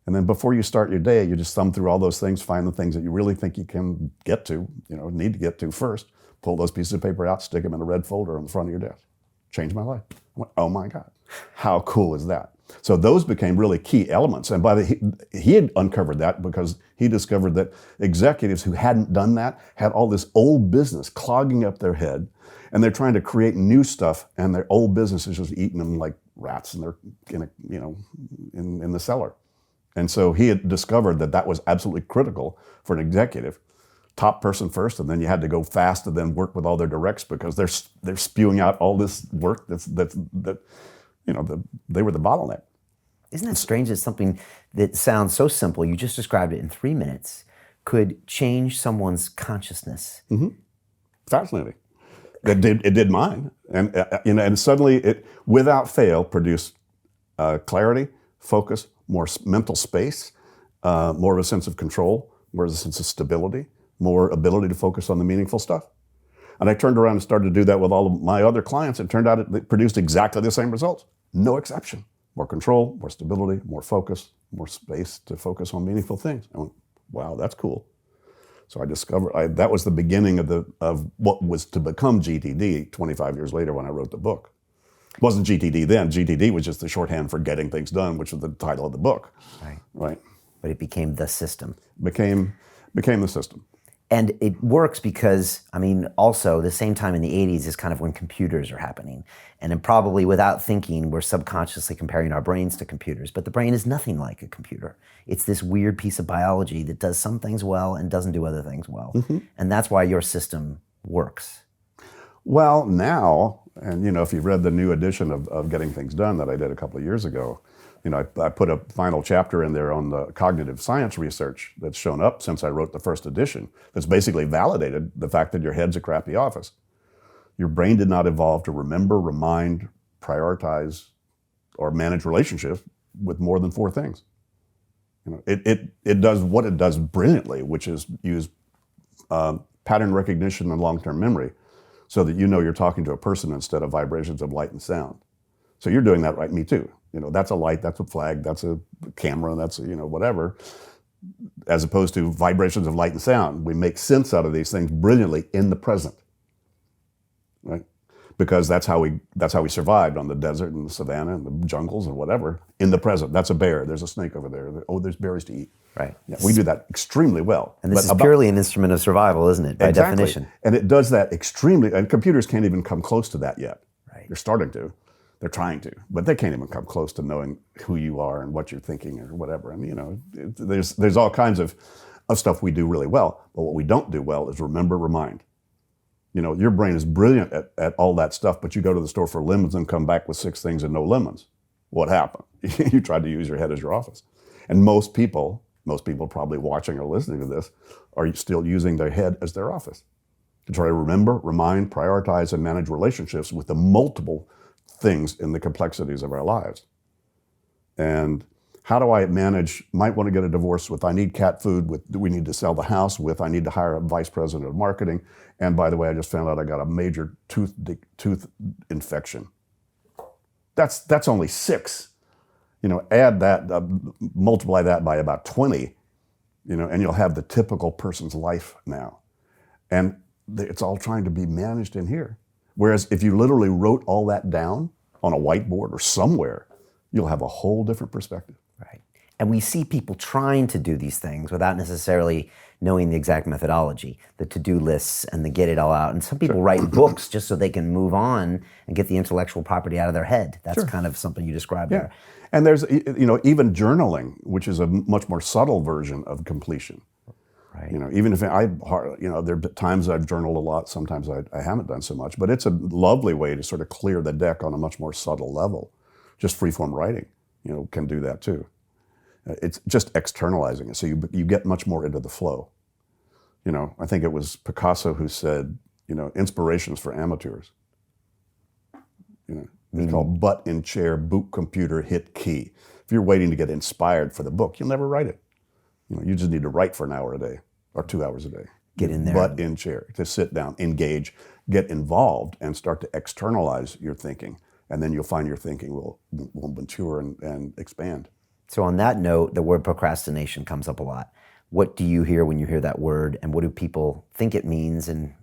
And then before you start your day, you just thumb through all those things, find the things that you really think you can get to, need to get to first, pull those pieces of paper out, stick them in a red folder on the front of your desk. Changed my life. I went, oh my God, how cool is that? So those became really key elements. And he had uncovered that because he discovered that executives who hadn't done that had all this old business clogging up their head, and they're trying to create new stuff, and their old business is just eating them like rats, and they're in the cellar. And so he had discovered that was absolutely critical for an executive. Top person first, and then you had to go fast and then work with all their directs because they're spewing out all this work they were the bottleneck. Isn't that strange that something that sounds so simple, you just described it in 3 minutes, could change someone's consciousness? Mm-hmm. Fascinating. It did mine. And suddenly it, without fail, produced clarity, focus, more mental space, more of a sense of control, more of a sense of stability, more ability to focus on the meaningful stuff. And I turned around and started to do that with all of my other clients. It turned out it produced exactly the same results. No exception. More control, more stability, more focus, more space to focus on meaningful things. I went, wow, that's cool. So I discovered, that was the beginning of what was to become GTD 25 years later when I wrote the book. It wasn't GTD then. GTD was just the shorthand for getting things done, which was the title of the book. Right. But it became the system. Became the system. And it works because, also the same time in the 80s is kind of when computers are happening. And then probably without thinking, we're subconsciously comparing our brains to computers. But the brain is nothing like a computer. It's this weird piece of biology that does some things well and doesn't do other things well. Mm-hmm. And that's why your system works. Well, now, and if you've read the new edition of Getting Things Done that I did a couple of years ago, I put a final chapter in there on the cognitive science research that's shown up since I wrote the first edition that's basically validated the fact that your head's a crappy office. Your brain did not evolve to remember, remind, prioritize, or manage relationships with more than 4 things. It does what it does brilliantly, which is use pattern recognition and long-term memory so that you're talking to a person instead of vibrations of light and sound. So you're doing that right, me too. That's a light, that's a flag, that's a camera, that's whatever, as opposed to vibrations of light and sound. We make sense out of these things brilliantly in the present, right? Because that's how we survived on the desert and the savannah and the jungles and whatever, in the present. That's a bear, there's a snake over there, oh, there's berries to eat. Right. Yeah, we do that extremely well. And this is purely an instrument of survival, isn't it, by definition? And it does that extremely, and computers can't even come close to that yet. Right. They're starting to. They're trying to, but they can't even come close to knowing who you are and what you're thinking or whatever. And there's all kinds of stuff we do really well, but what we don't do well is remember, remind. Your brain is brilliant at all that stuff, but you go to the store for lemons and come back with 6 things and no lemons. What happened? You tried to use your head as your office. And most people probably watching or listening to this are still using their head as their office to try to remember, remind, prioritize, and manage relationships with the multiple things in the complexities of our lives. And how do I manage, might want to get a divorce with, I need cat food, with, we need to sell the house, with, I need to hire a vice president of marketing. And by the way, I just found out I got a major tooth infection. That's only 6. Add that, multiply that by about 20, and you'll have the typical person's life now. And it's all trying to be managed in here. Whereas if you literally wrote all that down on a whiteboard or somewhere, you'll have a whole different perspective. Right. And we see people trying to do these things without necessarily knowing the exact methodology, the to-do lists and the get it all out. And some people write books just so they can move on and get the intellectual property out of their head. That's kind of something you described there. And there's, even journaling, which is a much more subtle version of completion. Right. Even if there are times I've journaled a lot, sometimes I haven't done so much, but it's a lovely way to sort of clear the deck on a much more subtle level. Just freeform writing, can do that too. It's just externalizing it, so you get much more into the flow. I think it was Picasso who said, inspiration's for amateurs. It's called butt in chair, boot computer, hit key. If you're waiting to get inspired for the book, you'll never write it. You just need to write for an hour a day or 2 hours a day. Get in there. Butt in chair, to sit down, engage, get involved, and start to externalize your thinking. And then you'll find your thinking will mature and expand. So on that note, the word procrastination comes up a lot. What do you hear when you hear that word, and what do people think it means, and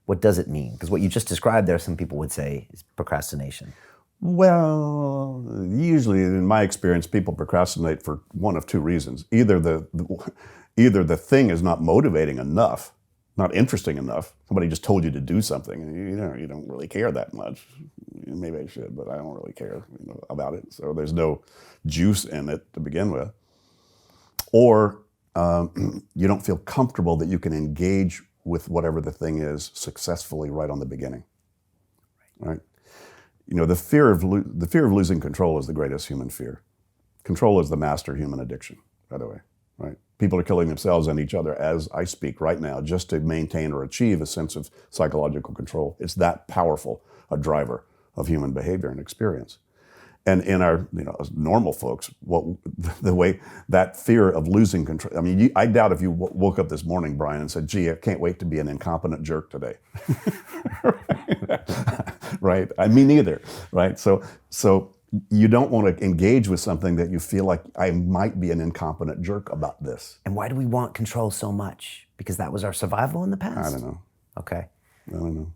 what does it mean? Because what you just described there, some people would say is procrastination. Well, usually in my experience, people procrastinate for one of 2 reasons. Either the thing is not motivating enough, not interesting enough. Somebody just told you to do something, and you don't really care that much. Maybe I should, but I don't really care about it. So there's no juice in it to begin with. Or you don't feel comfortable that you can engage with whatever the thing is successfully right on the beginning. Right? The fear of losing control is the greatest human fear. Control is the master human addiction, by the way. Right? People are killing themselves and each other as I speak right now just to maintain or achieve a sense of psychological control. It's that powerful a driver of human behavior and experience. And in our, as normal folks, the way that fear of losing control, I doubt if you woke up this morning, Brian, and said, gee, I can't wait to be an incompetent jerk today. Right? Me neither, right? So you don't want to engage with something that you feel like I might be an incompetent jerk about this. And why do we want control so much? Because that was our survival in the past? I don't know. Okay. I don't know.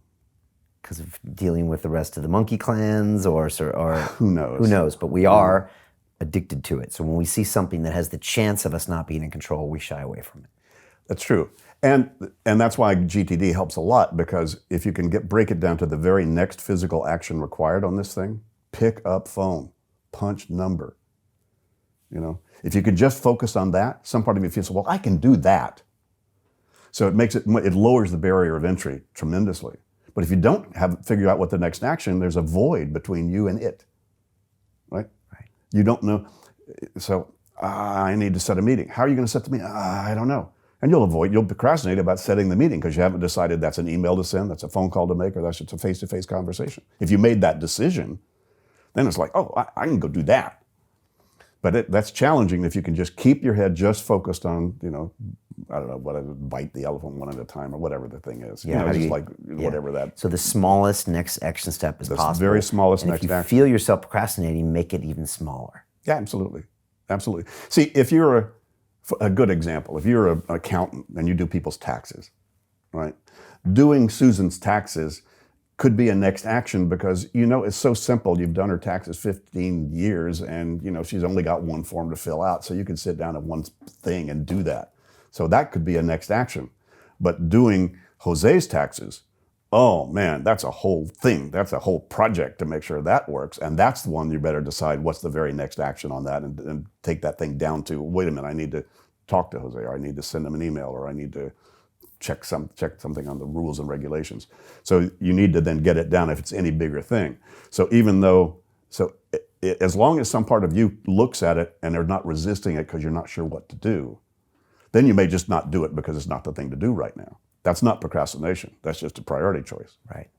Because of dealing with the rest of the monkey clans, or who knows? Who knows? But we are addicted to it. So when we see something that has the chance of us not being in control, we shy away from it. That's true. And that's why GTD helps a lot, because if you can break it down to the very next physical action required on this thing, pick up phone, punch number. If you could just focus on that, some part of you feels, well, I can do that. So it lowers the barrier of entry tremendously. But if you don't figure out what the next action, there's a void between you and it, right? You don't know. So I need to set a meeting. How are you going to set the meeting? I don't know. And you'll procrastinate about setting the meeting because you haven't decided that's an email to send, that's a phone call to make, or that's just a face-to-face conversation. If you made that decision, then it's like, oh, I can go do that. But that's challenging if you can just keep your head just focused on, I don't know, bite the elephant one at a time, or whatever the thing is. Whatever that. So the smallest next action step is possible. The very smallest and next if you action. feel yourself procrastinating, make it even smaller. Yeah, absolutely. Absolutely. See, if you're a good example, if you're an accountant and you do people's taxes, right? Doing Susan's taxes could be a next action because, it's so simple. You've done her taxes 15 years and, she's only got one form to fill out. So you can sit down at one thing and do that. So that could be a next action. But doing Jose's taxes, oh man, that's a whole thing. That's a whole project to make sure that works. And that's the one you better decide what's the very next action on that and take that thing down to, wait a minute, I need to talk to Jose, or I need to send him an email, or I need to check something on the rules and regulations. So you need to then get it down if it's any bigger thing. So as long as some part of you looks at it and they're not resisting it because you're not sure what to do, then you may just not do it because it's not the thing to do right now. That's not procrastination. That's just a priority choice. Right.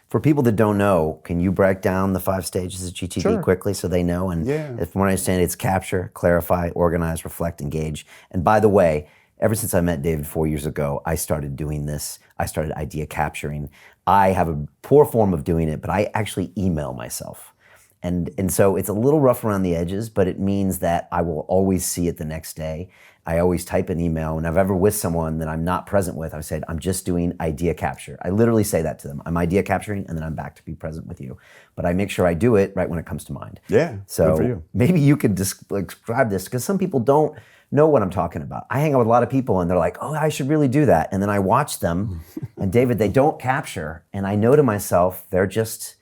For people that don't know, can you break down the 5 stages of GTD Sure. quickly so they know? And Yeah. if from what I understand, it's capture, clarify, organize, reflect, engage. And by the way, ever since I met David 4 years ago, I started doing this. I started idea capturing. I have a poor form of doing it, but I actually email myself. And so it's a little rough around the edges, but it means that I will always see it the next day. I always type an email, and if I'm ever with someone that I'm not present with, I said, I'm just doing idea capture. I literally say that to them. I'm idea capturing, and then I'm back to be present with you. But I make sure I do it right when it comes to mind. Yeah, So good for you. maybe you could describe this, because some people don't know what I'm talking about. I hang out with a lot of people, and they're like, oh, I should really do that. And then I watch them, and David, they don't capture. And I know to myself, they've just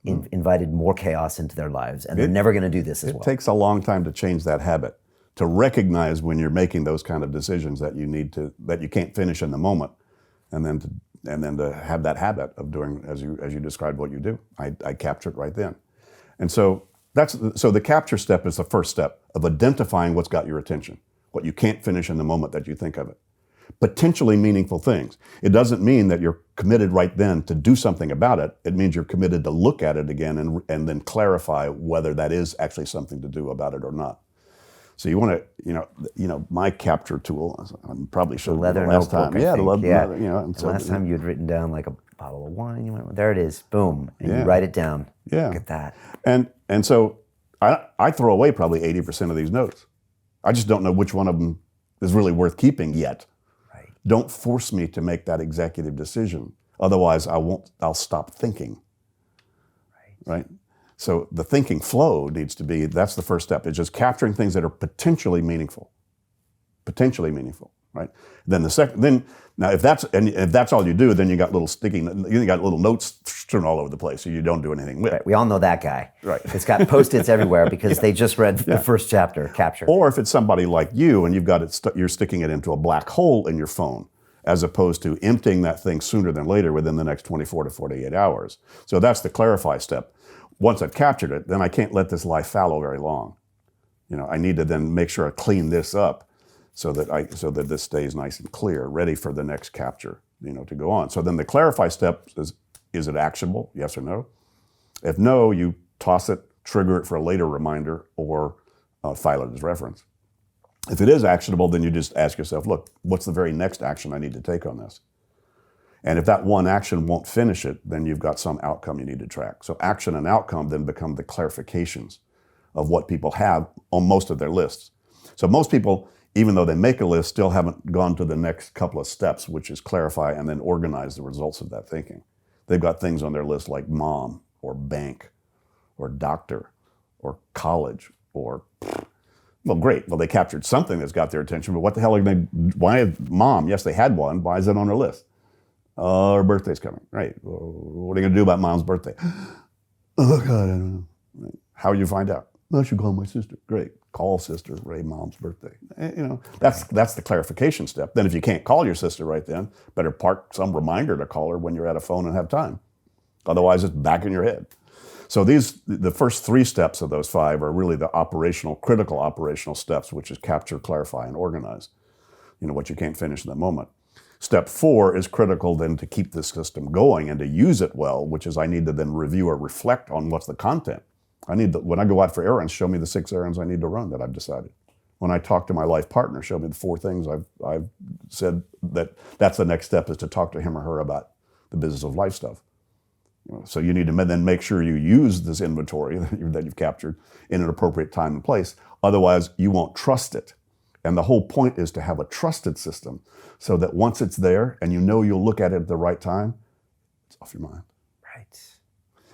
invited more chaos into their lives, and they're never going to do this as It well. takes a long time to change that habit, to recognize when you're making those kind of decisions that you can't finish in the moment, and then to have that habit of doing as you described what you do. I capture it right then, and so the capture step is the first step of identifying what's got your attention, what you can't finish in the moment that you think of it. Potentially meaningful things. It doesn't mean that you're committed right then to do something about it. It means you're committed to look at it again and then clarify whether that is actually something to do about it or not. So you want to, my capture tool, I'm probably showed Leather the last notebook, time. I Yeah, think. leather, And last time you had written down like a bottle of wine. You went, there it is, boom, and you Yeah. write it down. Yeah. Look at that. And so I throw away probably 80% of these notes. I just don't know which one of them is really worth keeping yet. Right. Don't force me to make that executive decision. Otherwise, I'll stop thinking. Right? So the thinking flow needs to be, that's the first step. It's just capturing things that are potentially meaningful. Potentially meaningful, right? Then if that's all you do, then you got little notes strewn all over the place, so you don't do anything with. Right. We all know that guy. Right. It's got Post-its everywhere because they just read the first chapter, capture. Or if it's somebody like you and you've got it, you're sticking it into a black hole in your phone, as opposed to emptying that thing sooner than later within the next 24 to 48 hours. So that's the clarify step. Once I've captured it, then I can't let this lie fallow very long. I need to then make sure I clean this up so that this stays nice and clear, ready for the next capture, to go on. So then the clarify step is it actionable? Yes or no? If no, you toss it, trigger it for a later reminder, or file it as reference. If it is actionable, then you just ask yourself, look, what's the very next action I need to take on this? And if that one action won't finish it, then you've got some outcome you need to track. So action and outcome then become the clarifications of what people have on most of their lists. So most people, even though they make a list, still haven't gone to the next couple of steps, which is clarify and then organize the results of that thinking. They've got things on their list like mom, or bank, or doctor, or college, or, well, great. Well, they captured something that's got their attention, but what the hell are why mom? Yes, they had one. Why is it on their list? Her birthday's coming. Right. Well, what are you going to do about mom's birthday? Oh, God, I don't know. Right. How do you find out? I should call my sister. Great. Call sister, Ray, mom's birthday. That's the clarification step. Then if you can't call your sister right then, better park some reminder to call her when you're at a phone and have time. Otherwise, it's back in your head. So the first 3 steps of those 5 are really the critical operational steps, which is capture, clarify, and organize. What you can't finish in the moment. Step 4 is critical then to keep the system going and to use it well, which is I need to then review or reflect on what's the content. When I go out for errands, show me the 6 errands I need to run that I've decided. When I talk to my life partner, show me the 4 things I've said that's the next step, is to talk to him or her about the business of life stuff. So you need to then make sure you use this inventory that you've captured in an appropriate time and place. Otherwise, you won't trust it. And the whole point is to have a trusted system so that once it's there and you'll look at it at the right time, it's off your mind.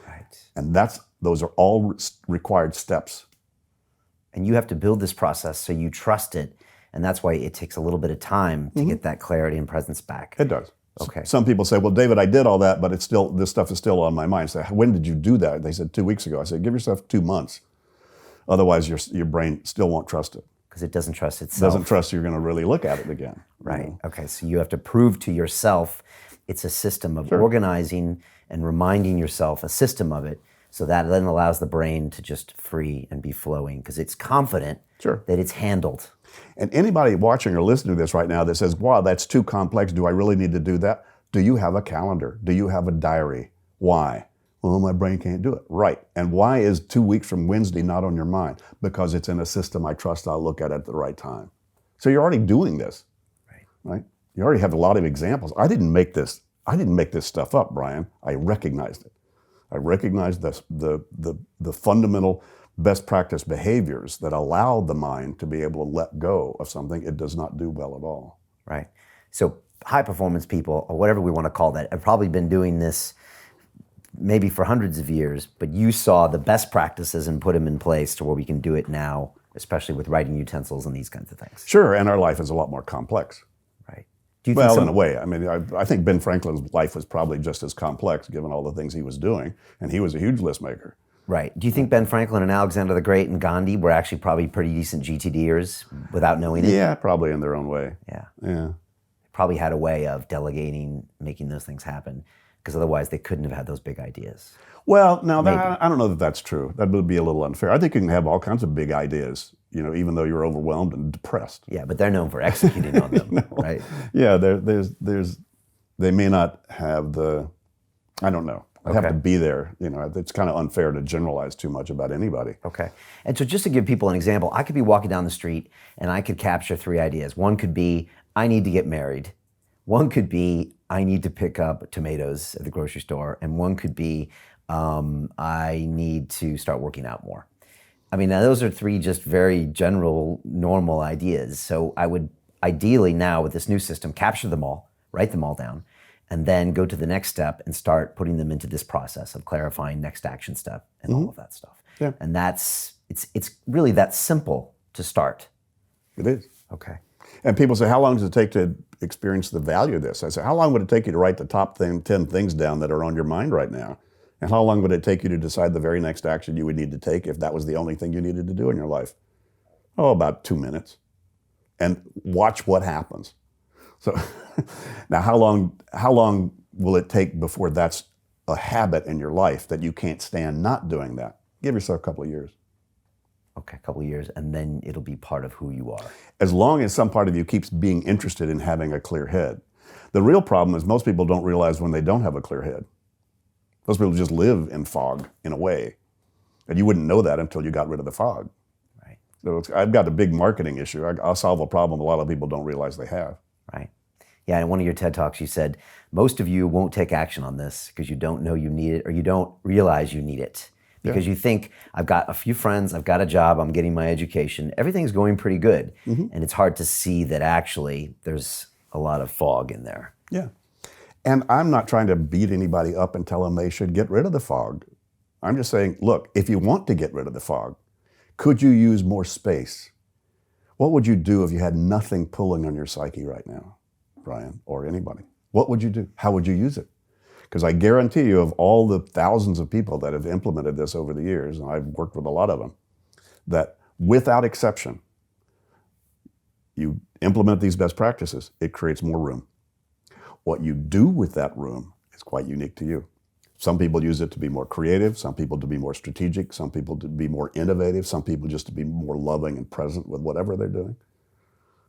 Right. And those are all required steps. And you have to build this process so you trust it. And that's why it takes a little bit of time to get that clarity and presence back. It does. Okay. Some people say, well, David, I did all that, but this stuff is still on my mind. I say, when did you do that? They said 2 weeks ago. I said, give yourself 2 months. Otherwise, your brain still won't trust it. Because it doesn't trust itself. Doesn't trust you're going to really look at it again. Right. Okay. So you have to prove to yourself it's a system of organizing and reminding yourself a system of it. So that then allows the brain to just free and be flowing because it's confident that it's handled. And anybody watching or listening to this right now that says, wow, that's too complex. Do I really need to do that? Do you have a calendar? Do you have a diary? Why? Well, my brain can't do it. Right. And why is 2 weeks from Wednesday not on your mind? Because it's in a system I trust I'll look at the right time. So you're already doing this, right? You already have a lot of examples. I didn't make this stuff up, Brian. I recognized it. I recognized the fundamental best practice behaviors that allow the mind to be able to let go of something it does not do well at all. Right. So high performance people, or whatever we want to call that, have probably been doing this maybe for hundreds of years, but you saw the best practices and put them in place to where we can do it now, especially with writing utensils and these kinds of things. Sure, and our life is a lot more complex. Right. Do you think in a way. I mean, I think Ben Franklin's life was probably just as complex given all the things he was doing, and he was a huge list maker. Right. Do you think Ben Franklin and Alexander the Great and Gandhi were actually probably pretty decent GTDers without knowing it? Yeah, probably in their own way. Yeah. Probably had a way of delegating, making those things happen, because otherwise they couldn't have had those big ideas. Well, now I don't know that that's true. That would be a little unfair. I think you can have all kinds of big ideas, even though you're overwhelmed and depressed. Yeah, but they're known for executing on them, right? Yeah, they may not have I don't know. I'd have to be there. It's kind of unfair to generalize too much about anybody. Okay. And so just to give people an example, I could be walking down the street and I could capture 3 ideas. One could be, I need to get married. One could be, I need to pick up tomatoes at the grocery store. And one could be, I need to start working out more. I mean, now those are 3 just very general, normal ideas. So I would ideally now with this new system, capture them all, write them all down, and then go to the next step and start putting them into this process of clarifying next action step and all of that stuff. Yeah. And it's really that simple to start. It is. Okay. And people say, how long does it take to experience the value of this? I say, how long would it take you to write the top 10 things down that are on your mind right now? And how long would it take you to decide the very next action you would need to take if that was the only thing you needed to do in your life? Oh, about 2 minutes. And watch what happens. So now how long will it take before that's a habit in your life that you can't stand not doing that? Give yourself a couple of years. Okay, a couple of years, and then it'll be part of who you are. As long as some part of you keeps being interested in having a clear head. The real problem is most people don't realize when they don't have a clear head. Those people just live in fog in a way. And you wouldn't know that until you got rid of the fog. Right. So I've got a big marketing issue. I'll solve a problem a lot of people don't realize they have. Right. Yeah, in one of your TED Talks, you said, most of you won't take action on this because you don't know you need it or you don't realize you need it. Because you think, I've got a few friends, I've got a job, I'm getting my education, everything's going pretty good. And it's hard to see that actually there's a lot of fog in there. Yeah. And I'm not trying to beat anybody up and tell them they should get rid of the fog. I'm just saying, look, if you want to get rid of the fog, could you use more space? What would you do if you had nothing pulling on your psyche right now, Brian, or anybody? What would you do? How would you use it? Because I guarantee you, of all the thousands of people that have implemented this over the years, and I've worked with a lot of them, that without exception, you implement these best practices, it creates more room. What you do with that room is quite unique to you. Some people use it to be more creative, some people to be more strategic, some people to be more innovative, some people just to be more loving and present with whatever they're doing.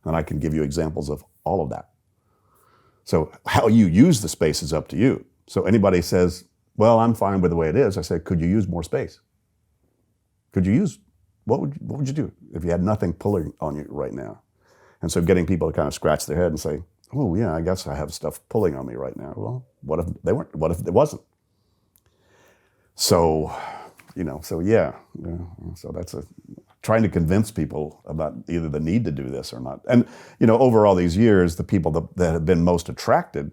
And I can give you examples of all of that. So how you use the space is up to you. So anybody says, well, I'm fine with the way it is. I say, could you use more space? Could you use, what would you do if you had nothing pulling on you right now? And so getting people to kind of scratch their head and say, oh yeah, I guess I have stuff pulling on me right now. Well, what if they weren't? What if it wasn't? So, so that's trying to convince people about either the need to do this or not. And, over all these years, the people that have been most attracted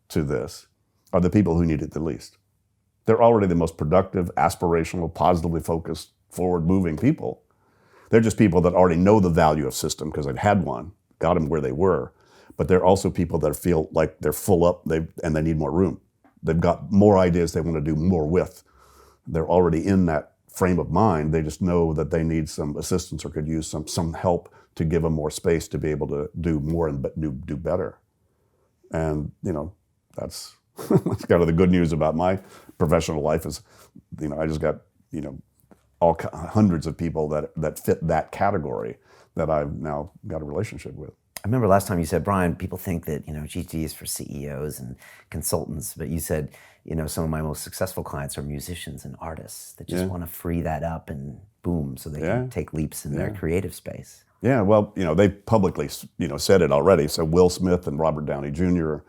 to this are the people who need it the least. They're already the most productive, aspirational, positively focused, forward-moving people. They're just people that already know the value of system because they've had one, got them where they were. But they're also people that feel like they're full up and they need more room. They've got more ideas they want to do more with. They're already in that frame of mind. They just know that they need some assistance or could use some help to give them more space to be able to do more and do better. And, that's that's kind of the good news about my professional life is, I just got, hundreds of people that fit that category that I've now got a relationship with. I remember last time you said, Brian, people think that, GT is for CEOs and consultants, but you said, some of my most successful clients are musicians and artists that just want to free that up and boom, so they can take leaps in their creative space. Yeah, well, they publicly, said it already. So Will Smith and Robert Downey Jr. are,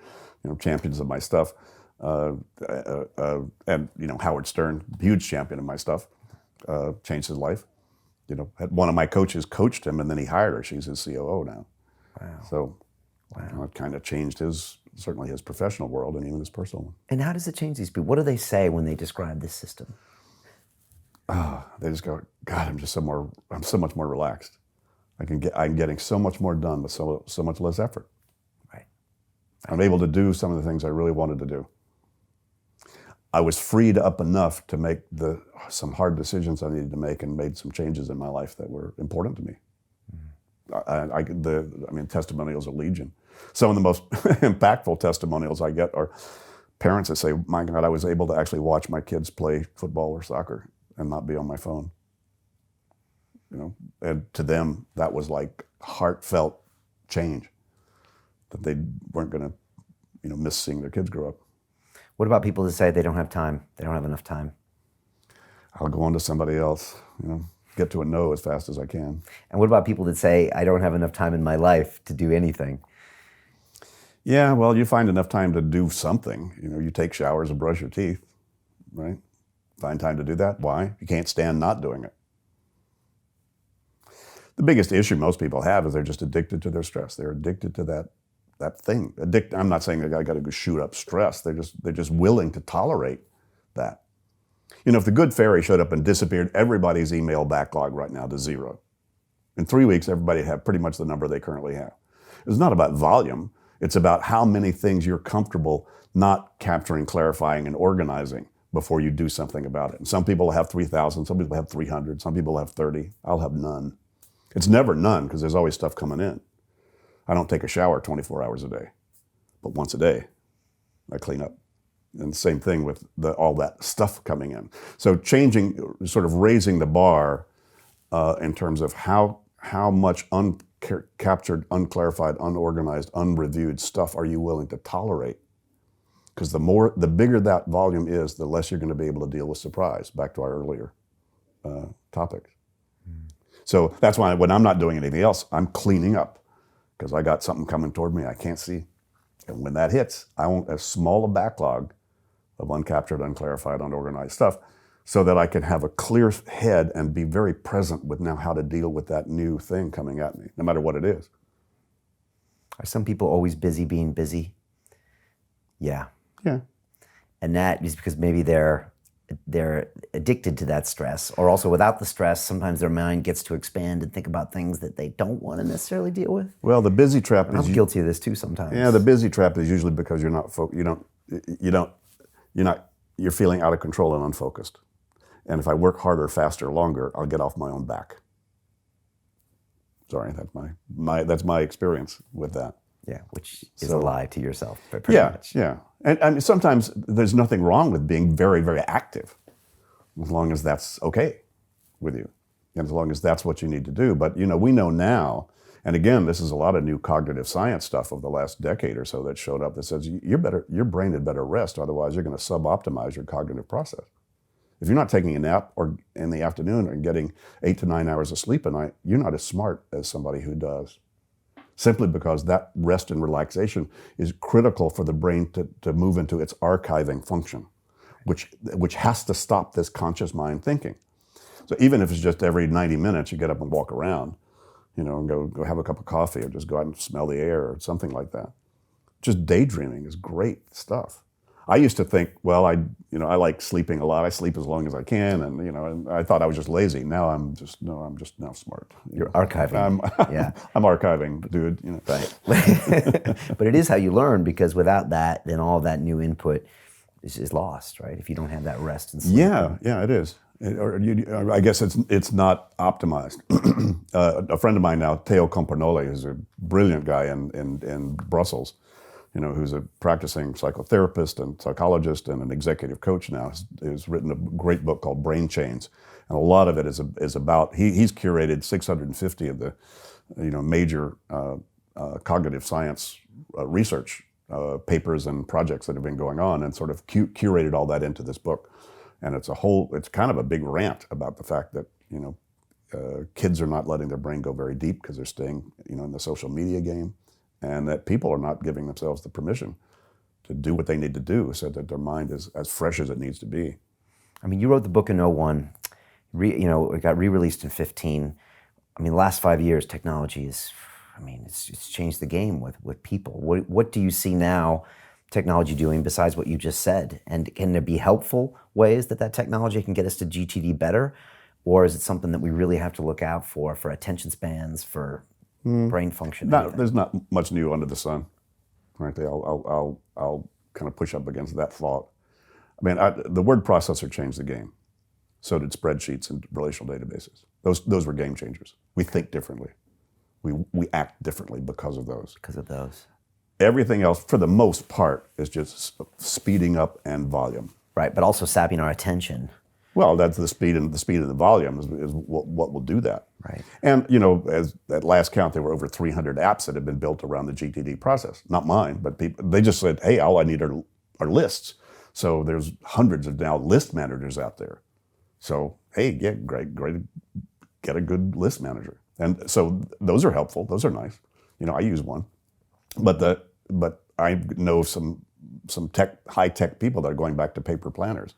champions of my stuff. And, Howard Stern, huge champion of my stuff, changed his life. One of my coaches coached him and then he hired her. She's his COO now. Wow. So it kind of changed certainly his professional world and even his personal one. And how does it change these people? What do they say when they describe this system? They just go, God, I'm so much more relaxed. I'm getting so much more done with so much less effort. Right. I'm able to do some of the things I really wanted to do. I was freed up enough to make some hard decisions I needed to make and made some changes in my life that were important to me. Testimonials are legion. Some of the most impactful testimonials I get are parents that say, my God, I was able to actually watch my kids play football or soccer and not be on my phone. And to them, that was like heartfelt change, that they weren't going to, miss seeing their kids grow up. What about people that say they don't have time? They don't have enough time. I'll go on to somebody else, get to a no as fast as I can. And what about people that say, I don't have enough time in my life to do anything? Yeah, well, you find enough time to do something. You take showers and brush your teeth, right? Find time to do that. Why? You can't stand not doing it. The biggest issue most people have is they're just addicted to their stress. They're addicted to that thing. I'm not saying that I got to go shoot up stress. They're just willing to tolerate that. If the good fairy showed up and disappeared everybody's email backlog right now to zero, in 3 weeks, everybody have pretty much the number they currently have. It's not about volume. It's about how many things you're comfortable not capturing, clarifying, and organizing before you do something about it. And some people have 3,000, some people have 300, some people have 30. I'll have none. It's never none because there's always stuff coming in. I don't take a shower 24 hours a day, but once a day, I clean up. And the same thing with all that stuff coming in. So changing, sort of raising the bar in terms of how much uncaptured, unclarified, unorganized, unreviewed stuff are you willing to tolerate? Because the bigger that volume is, the less you're going to be able to deal with surprise, back to our earlier topics. So that's why when I'm not doing anything else, I'm cleaning up because I got something coming toward me I can't see. And when that hits, I want as small a backlog of uncaptured, unclarified, unorganized stuff so that I can have a clear head and be very present with now how to deal with that new thing coming at me, no matter what it is. Are some people always busy being busy? Yeah. Yeah. And that is because maybe they're addicted to that stress, or also without the stress, sometimes their mind gets to expand and think about things that they don't want to necessarily deal with. Well, the busy trap is... I'm guilty of this too sometimes. Yeah, the busy trap is usually because you're feeling out of control and unfocused. And if I work harder, faster, longer, I'll get off my own back. Sorry, that's my experience with that. Yeah, which is a lie to yourself, pretty much. Yeah. And sometimes there's nothing wrong with being very, very active, as long as that's okay with you, and as long as that's what you need to do. But we know now, and again, this is a lot of new cognitive science stuff of the last decade or so that showed up that says your brain had better rest, otherwise you're going to sub-optimize your cognitive process. If you're not taking a nap or in the afternoon or getting 8 to 9 hours of sleep a night, you're not as smart as somebody who does. Simply because that rest and relaxation is critical for the brain to move into its archiving function, which has to stop this conscious mind thinking. So even if it's just every 90 minutes you get up and walk around, and go have a cup of coffee or just go out and smell the air or something like that. Just daydreaming is great stuff. I used to think, well, I like sleeping a lot. I sleep as long as I can, and I thought I was just lazy. Now I'm just now smart. You're archiving. I'm archiving, dude. Right. But it is how you learn, because without that, then all that new input is lost, right? If you don't have that rest and sleep. Yeah, it is. I guess it's not optimized. A friend of mine now, Theo Companoli, who's a brilliant guy in Brussels, who's a practicing psychotherapist and psychologist and an executive coach now, has written a great book called Brain Chains, and a lot of it is about. He's curated 650 of the major cognitive science research papers and projects that have been going on, and sort of curated all that into this book. And it's kind of a big rant about the fact that, kids are not letting their brain go very deep because they're staying, in the social media game, and that people are not giving themselves the permission to do what they need to do so that their mind is as fresh as it needs to be. I mean, you wrote the book in 01. It got re-released in 15. I mean, the last 5 years, technology it's changed the game with people. What do you see now technology doing besides what you just said? And can there be helpful ways that technology can get us to GTD better? Or is it something that we really have to look out for attention spans, for brain function? There's not much new under the sun, frankly. I'll kind of push up against that thought. I mean, the word processor changed the game. So did spreadsheets and relational databases. Those were game changers. We think differently. We act differently because of those. Because of those. Everything else, for the most part, is just speeding up and volume. Right, but also sapping our attention. Well, that's the speed and the volume is what will do that. Right. And as at last count, there were over 300 apps that had been built around the GTD process. Not mine, but they just said, hey, all I need are lists. So there's hundreds of now list managers out there. So hey, yeah, great, get a good list manager. And so those are helpful. Those are nice. I use one, but I know some high tech people that are going back to paper planners.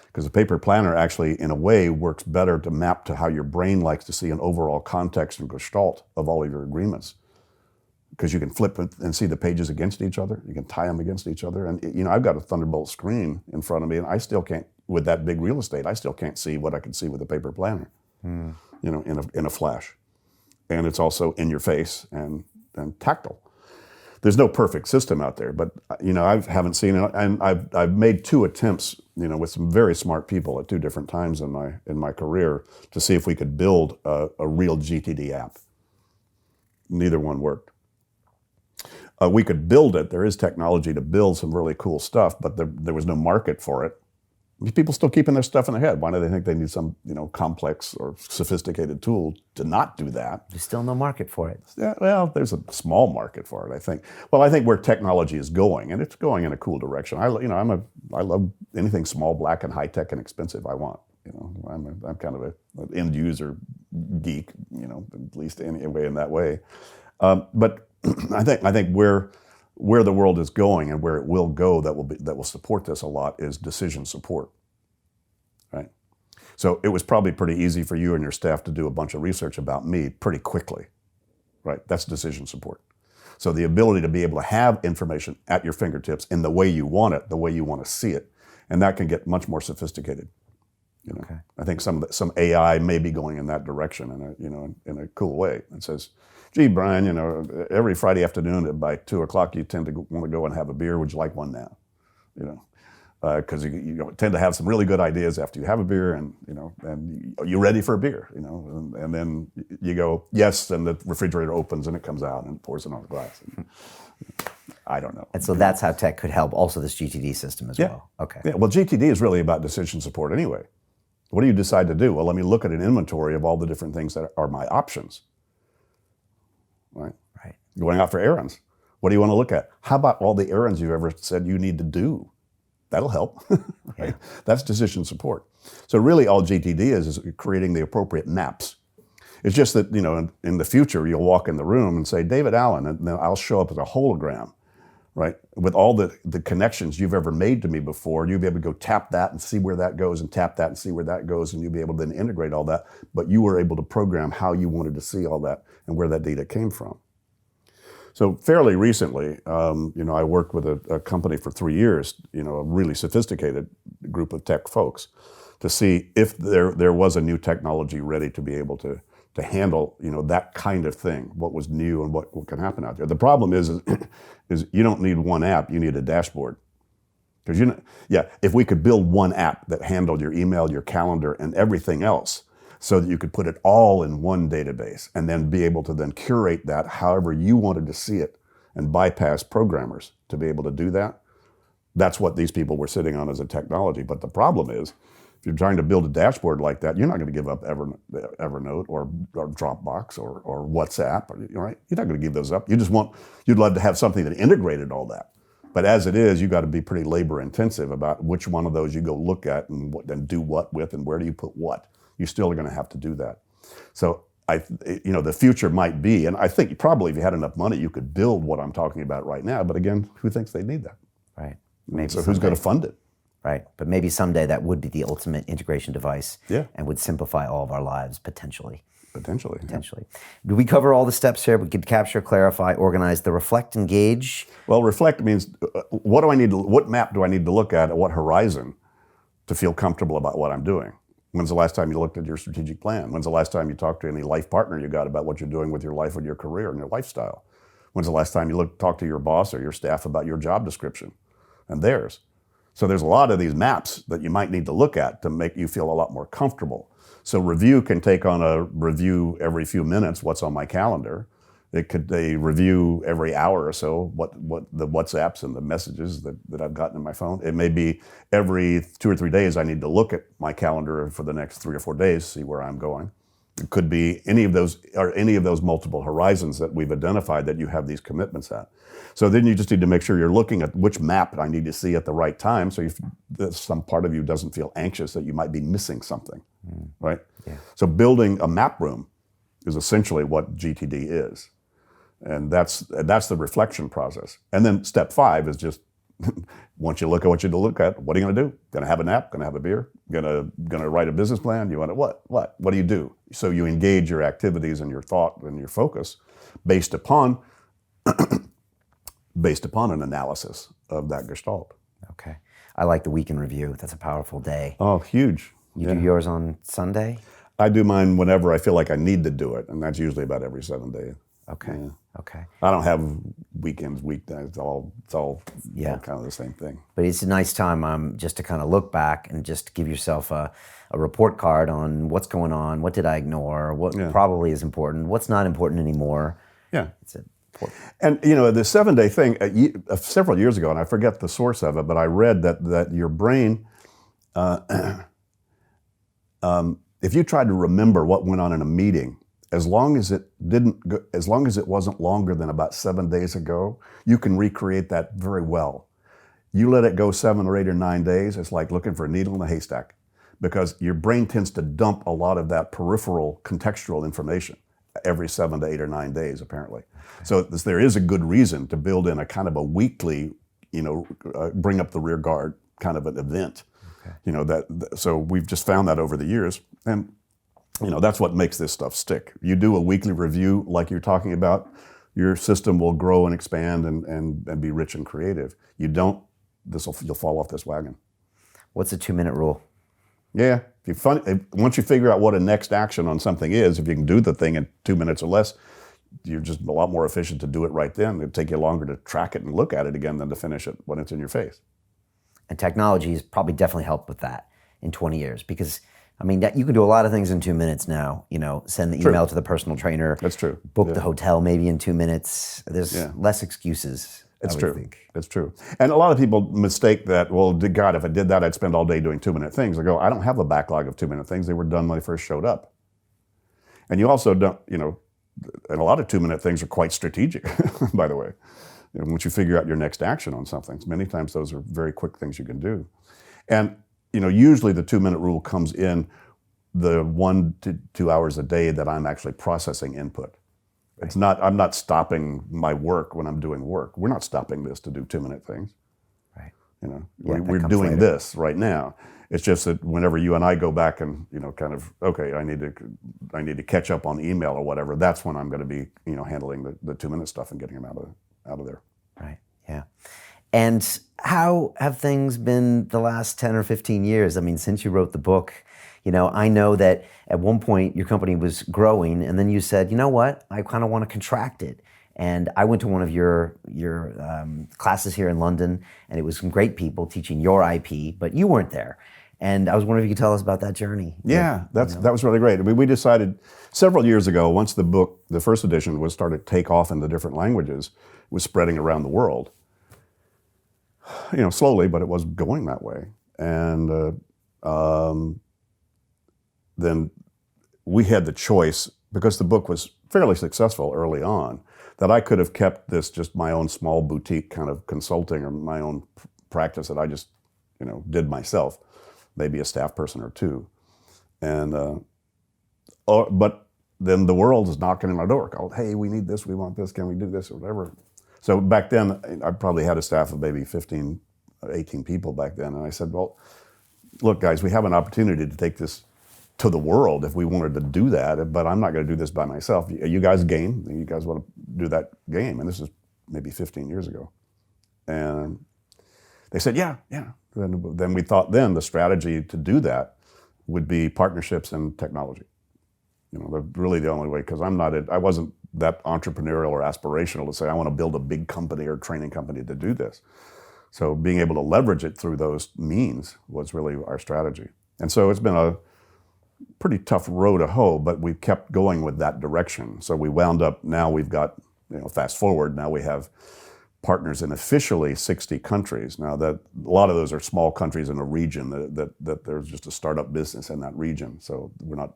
Because a paper planner actually, in a way, works better to map to how your brain likes to see an overall context and gestalt of all of your agreements. Because you can flip it and see the pages against each other. You can tie them against each other. And I've got a Thunderbolt screen in front of me, and I still can't, with that big real estate, I still can't see what I can see with a paper planner. In a flash. And it's also in your face and tactile. There's no perfect system out there, but I haven't seen it, and I've made 2 attempts, with some very smart people at 2 different times in my career to see if we could build a real GTD app. Neither one worked. We could build it. There is technology to build some really cool stuff, but there was no market for it. People still keeping their stuff in their head. Why do they think they need some, complex or sophisticated tool to not do that? There's still no market for it. Yeah, well, there's a small market for it, I think. Well, I think where technology is going, and it's going in a cool direction. I love anything small, black, and high tech and expensive. I want. I'm kind of an end user geek. At least anyway in that way. But I think where the world is going and where it will go that will support this a lot is decision support, right? So it was probably pretty easy for you and your staff to do a bunch of research about me pretty quickly, right? That's decision support. So the ability to be able to have information at your fingertips in the way you want it, the way you want to see it, and that can get much more sophisticated. Okay. I think some AI may be going in that direction in a cool way. It says, gee, Brian, every Friday afternoon by 2:00, you tend to want to go and have a beer. Would you like one now? Because you tend to have some really good ideas after you have a beer, and you're ready for a beer, and then you go, yes, and the refrigerator opens and it comes out and pours it on a glass. I don't know. And so that's how tech could help also this GTD system as well. Okay. Yeah, well, GTD is really about decision support anyway. What do you decide to do? Well, let me look at an inventory of all the different things that are my options. Right. Going out for errands. What do you want to look at? How about all the errands you've ever said you need to do? That'll help. Right? Yeah. That's decision support. So really all GTD is creating the appropriate maps. It's just that, in the future, you'll walk in the room and say, David Allen, and then I'll show up as a hologram, right? With all the connections you've ever made to me before, you'll be able to go tap that and see where that goes and tap that and see where that goes, and you'll be able to then integrate all that. But you were able to program how you wanted to see all that and where that data came from. So fairly recently, I worked with a company for 3 years, a really sophisticated group of tech folks, to see if there was a new technology ready to be able to handle, that kind of thing, what was new and what can happen out there. The problem is you don't need one app, you need a dashboard. Because if we could build one app that handled your email, your calendar, and everything else, so that you could put it all in one database and then be able to then curate that however you wanted to see it and bypass programmers to be able to do that. That's what these people were sitting on as a technology. But the problem is If you're trying to build a dashboard like that, you're not going to give up Evernote or Dropbox or WhatsApp, right? You're not going to give those up. You'd love to have something that integrated all that. But as it is, you got to be pretty labor intensive about which one of those you go look at and do what with, and where do you put what. You still are going to have to do that. So the future might be, and I think probably if you had enough money, you could build what I'm talking about right now. But again, who thinks they need that? Right. So who's going to fund it? Right. But maybe someday that would be the ultimate integration device. Yeah. And would simplify all of our lives potentially. Potentially. Potentially. Do we cover all the steps here? We could capture, clarify, organize, the reflect, engage. Well, reflect means what map do I need to look at what horizon to feel comfortable about what I'm doing? When's the last time you looked at your strategic plan? When's the last time you talked to any life partner you got about what you're doing with your life and your career and your lifestyle? When's the last time you talked to your boss or your staff about your job description and theirs? So there's a lot of these maps that you might need to look at to make you feel a lot more comfortable. So review can take on a review every few minutes, what's on my calendar. They review every hour or so what the WhatsApps and the messages that I've gotten in my phone. It may be every 2 or 3 days I need to look at my calendar for the next 3 or 4 days, see where I'm going. It could be any of those multiple horizons that we've identified that you have these commitments at. So then you just need to make sure you're looking at which map I need to see at the right time, so some part of you doesn't feel anxious that you might be missing something, right? Yeah. So building a map room is essentially what GTD is, and that's the reflection process. And then step 5 is just once you look at what you look at, what are you going to do? Going to have a nap? Going to have a beer? Going to write a business plan? You want to what do you do? So you engage your activities and your thought and your focus based upon an analysis of that gestalt. Okay. I like the week in review. That's a powerful day. Oh, huge. You do yours on Sunday? I do mine whenever I feel like I need to do it, and that's usually about every 7 days. Okay. Yeah. Okay. I don't have weekends, weekdays. It's all kind of the same thing. But it's a nice time just to kind of look back and just give yourself a report card on what's going on, what did I ignore, what probably is important, what's not important anymore. Yeah. It's important. And the 7-day thing, several years ago, and I forget the source of it, but I read that your brain, if you tried to remember what went on in a meeting, as long as it wasn't longer than about 7 days ago, you can recreate that very well. You let it go 7 or 8 or 9 days, it's like looking for a needle in a haystack, because your brain tends to dump a lot of that peripheral contextual information every 7 to 8 or 9 days, apparently. So there is a good reason to build in a kind of a weekly, bring up the rear guard kind of an event. Okay. So we've just found that over the years, and that's what makes this stuff stick. You do a weekly review like you're talking about, your system will grow and expand and be rich and creative. You don't, you'll fall off this wagon. What's the 2-minute rule? Yeah, once you figure out what a next action on something is, if you can do the thing in 2 minutes or less, you're just a lot more efficient to do it right then. It'd take you longer to track it and look at it again than to finish it when it's in your face. And technology has probably definitely helped with that in 20 years, because you can do a lot of things in 2 minutes now. Send the email to the personal trainer. That's true. Book the hotel maybe in 2 minutes. There's less excuses. It's true. It's true. And a lot of people mistake that, well, God, if I did that, I'd spend all day doing 2-minute things. I go, I don't have a backlog of 2-minute things. They were done when I first showed up. And you also don't, and a lot of 2-minute things are quite strategic, by the way. Once you figure out your next action on something, many times those are very quick things you can do. And usually the 2-minute rule comes in the 1 to 2 hours a day that I'm actually processing input. It's not, I'm not stopping my work when I'm doing work. We're not stopping this to do 2-minute things. Right. We're doing this right now. It's just that whenever you and I go back and, okay, I need to catch up on email or whatever, that's when I'm going to be, handling the 2-minute stuff and getting them out of there. Right. Yeah. And how have things been the last 10 or 15 years? Since you wrote the book, I know that at one point your company was growing, and then you said, you know what, I kind of want to contract it. And I went to one of your classes here in London, and it was some great people teaching your IP, but you weren't there. And I was wondering if you could tell us about that journey. Yeah, that was really great. We decided several years ago, once the book, the first edition, was started to take off into different languages, it was spreading around the world. Slowly, but it was going that way. And then we had the choice, because the book was fairly successful early on, that I could have kept this just my own small boutique kind of consulting or my own practice that I just, did myself, maybe a staff person or two. And, but then the world is knocking on our door. Oh, hey, we need this, we want this, can we do this or whatever. So back then, I probably had a staff of maybe 15, 18 people back then. And I said, well, look, guys, we have an opportunity to take this to the world if we wanted to do that, but I'm not going to do this by myself. You guys game, you guys want to do that game. And this is maybe 15 years ago. And they said, yeah. Then we thought the strategy to do that would be partnerships and technology. They're really the only way, because I wasn't that entrepreneurial or aspirational to say, I want to build a big company or training company to do this. So being able to leverage it through those means was really our strategy. And so it's been a pretty tough row to hoe, but we kept going with that direction. So we wound up, now we've got, fast forward, now we have partners in officially 60 countries. Now that a lot of those are small countries in a region that there's just a startup business in that region. So we're not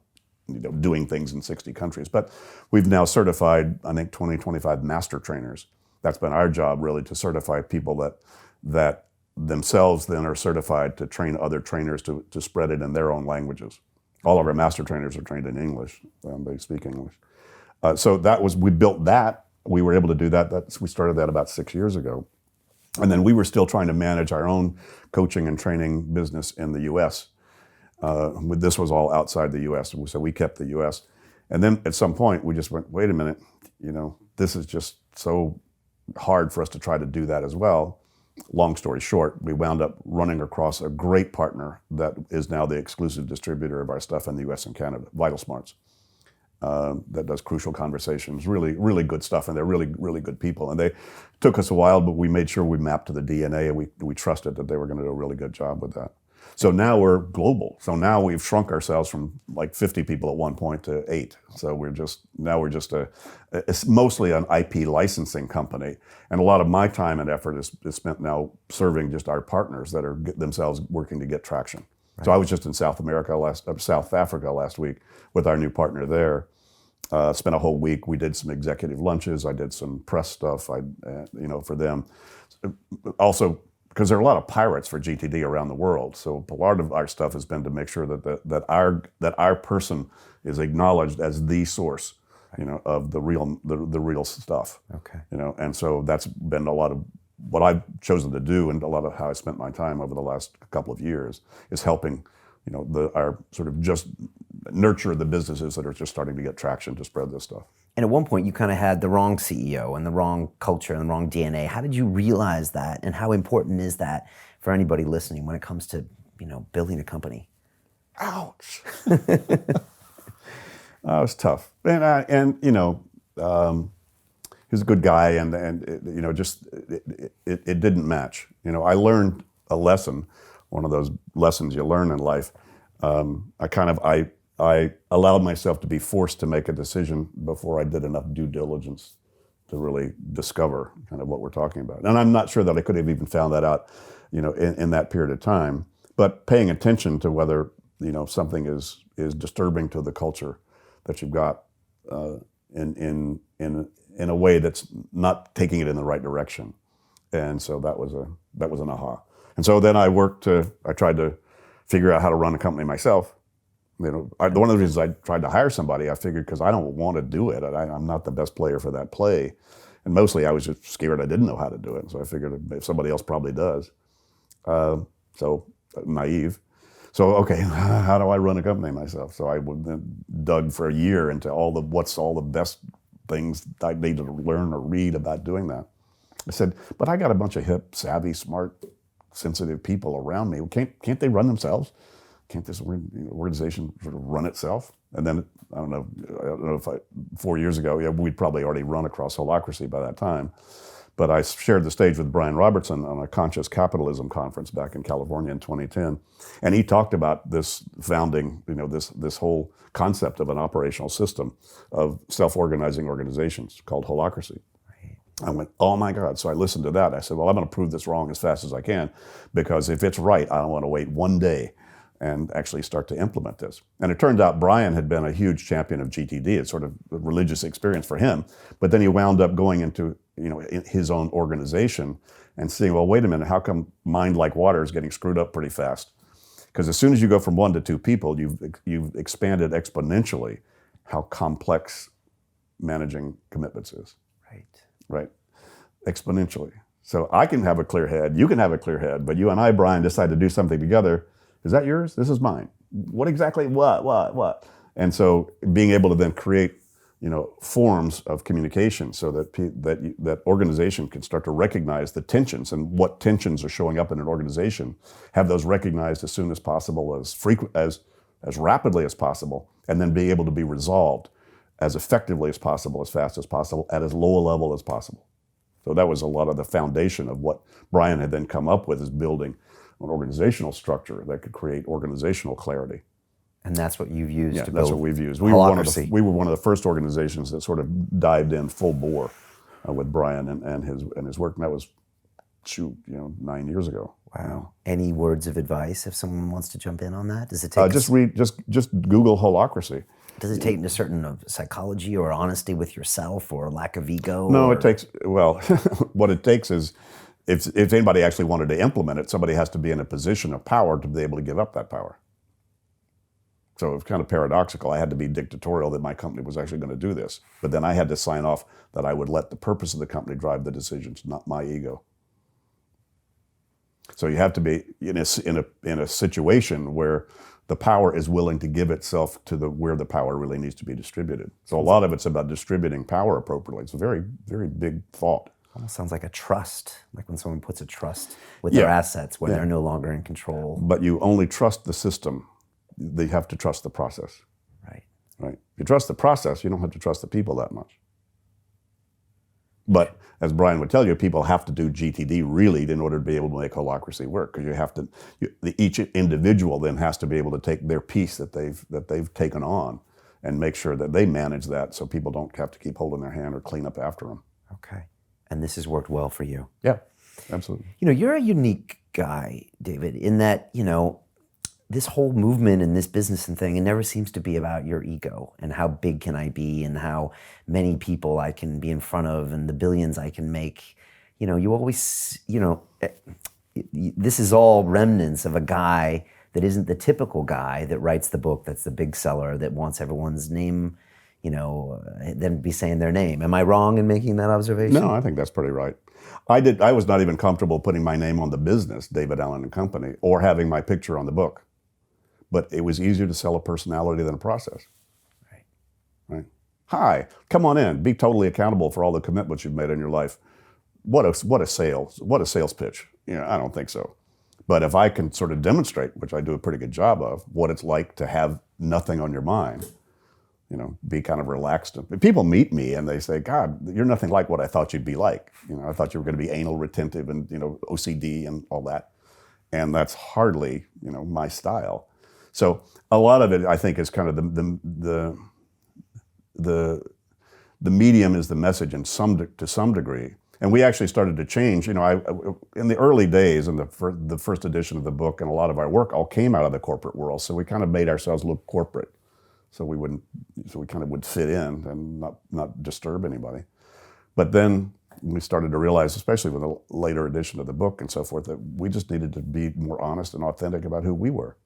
doing things in 60 countries, but we've now certified, I think, 25 master trainers. That's been our job, really, to certify people that themselves then are certified to train other trainers to spread it in their own languages. All of our master trainers are trained in English. They speak English. So we built that. We were able to do that. We started that about 6 years ago. And then we were still trying to manage our own coaching and training business in the US. This was all outside the US, so we kept the US. And then at some point, we just went, wait a minute, this is just so hard for us to try to do that as well. Long story short, we wound up running across a great partner that is now the exclusive distributor of our stuff in the US and Canada, Vital Smarts, that does Crucial Conversations, really, really good stuff, and they're really, really good people. And they took us a while, but we made sure we mapped to the DNA, and we trusted that they were going to do a really good job with that. So now we're global. So now we've shrunk ourselves from like 50 people at one point to 8. So we're just it's mostly an IP licensing company. And a lot of my time and effort is spent now serving just our partners that are themselves working to get traction. Right. So I was just in South Africa last week with our new partner there. Spent a whole week. We did some executive lunches. I did some press stuff, for them. Also, because there are a lot of pirates for GTD around the world, so part of our stuff has been to make sure that our person is acknowledged as the source, of the real stuff. Okay. And so that's been a lot of what I've chosen to do, and a lot of how I spent my time over the last couple of years is helping, our sort of just nurture the businesses that are just starting to get traction to spread this stuff. And at one point, you kind of had the wrong CEO and the wrong culture and the wrong DNA. How did you realize that, and how important is that for anybody listening when it comes to, building a company? Ouch. That was tough. And he was a good guy, and it didn't match. I learned a lesson, one of those lessons you learn in life. I allowed myself to be forced to make a decision before I did enough due diligence to really discover kind of what we're talking about. And I'm not sure that I could have even found that out, in that period of time. But paying attention to whether, something is disturbing to the culture that you've got in a way that's not taking it in the right direction. And so that was an aha. And so then I tried to figure out how to run a company myself. One of the reasons I tried to hire somebody, I figured, because I don't want to do it. I'm not the best player for that play. And mostly I was just scared I didn't know how to do it. So I figured if somebody else probably does. So naive. So, okay, how do I run a company myself? So I dug for a year into what's all the best things I needed to learn or read about doing that. I said, but I got a bunch of hip, savvy, smart, sensitive people around me. Can't they run themselves? Can't this organization sort of run itself? And then, I don't know if 4 years ago, we'd probably already run across Holacracy by that time. But I shared the stage with Brian Robertson on a Conscious Capitalism conference back in California in 2010. And he talked about this founding, this whole concept of an operational system of self-organizing organizations called Holacracy. I went, oh my God. So I listened to that. I said, well, I'm going to prove this wrong as fast as I can, because if it's right, I don't want to wait one day and actually start to implement this. And it turned out Brian had been a huge champion of GTD. It's sort of a religious experience for him. But then he wound up going into his own organization and seeing, well, wait a minute, how come Mind Like Water is getting screwed up pretty fast? Because as soon as you go from 1 to 2 people, you've expanded exponentially how complex managing commitments is. Right? Exponentially. So I can have a clear head, you can have a clear head, but you and I, Brian, decide to do something together. Is that yours? This is mine. What exactly? What? And so being able to then create, forms of communication so that that organization can start to recognize the tensions and what tensions are showing up in an organization, have those recognized as soon as possible, as rapidly as possible, and then be able to be resolved as effectively as possible, as fast as possible, at as low a level as possible. So that was a lot of the foundation of what Brian had then come up with, is building an organizational structure that could create organizational clarity. And that's what you've used to build. That's what we've used. We were one of the first organizations that sort of dived in full bore with Brian and his work, and that was 9 years ago. Wow. Any words of advice if someone wants to jump in on that? Does it take just Google holacracy. Does it take a certain psychology or honesty with yourself or lack of ego? No, it takes, what it takes is, if anybody actually wanted to implement it, somebody has to be in a position of power to be able to give up that power. So it's kind of paradoxical. I had to be dictatorial that my company was actually going to do this. But then I had to sign off that I would let the purpose of the company drive the decisions, not my ego. So you have to be in a situation where the power is willing to give itself to where the power really needs to be distributed. So a lot of it's about distributing power appropriately. It's a very, very big thought. Almost sounds like a trust, like when someone puts a trust with their assets when they're no longer in control. But you only trust the system. They have to trust the process. Right. If you trust the process, you don't have to trust the people that much. But as Brian would tell you, people have to do GTD really in order to be able to make holacracy work, because you have to. Each individual then has to be able to take their piece that they've taken on and make sure that they manage that, so people don't have to keep holding their hand or clean up after them. Okay. And this has worked well for you. Yeah, absolutely. You're a unique guy, David, in that this whole movement and this business and thing, it never seems to be about your ego and how big can I be and how many people I can be in front of and the billions I can make. You always, this is all remnants of a guy that isn't the typical guy that writes the book that's the big seller that wants everyone's name, them be saying their name. Am I wrong in making that observation? No, I think that's pretty right. I was not even comfortable putting my name on the business, David Allen and Company, or having my picture on the book. But it was easier to sell a personality than a process. Right. Hi, come on in. Be totally accountable for all the commitments you've made in your life. What a sales pitch. I don't think so. But if I can sort of demonstrate, which I do a pretty good job of, what it's like to have nothing on your mind, be kind of relaxed. People meet me and they say, God, you're nothing like what I thought you'd be like. I thought you were going to be anal retentive and OCD and all that. And that's hardly my style. So a lot of it, I think, is kind of the medium is the message to some degree. And we actually started to change. In the early days, in the first edition of the book, and a lot of our work all came out of the corporate world. So we kind of made ourselves look corporate. So we kind of would fit in and not disturb anybody. But then we started to realize, especially with the later edition of the book and so forth, that we just needed to be more honest and authentic about who we were.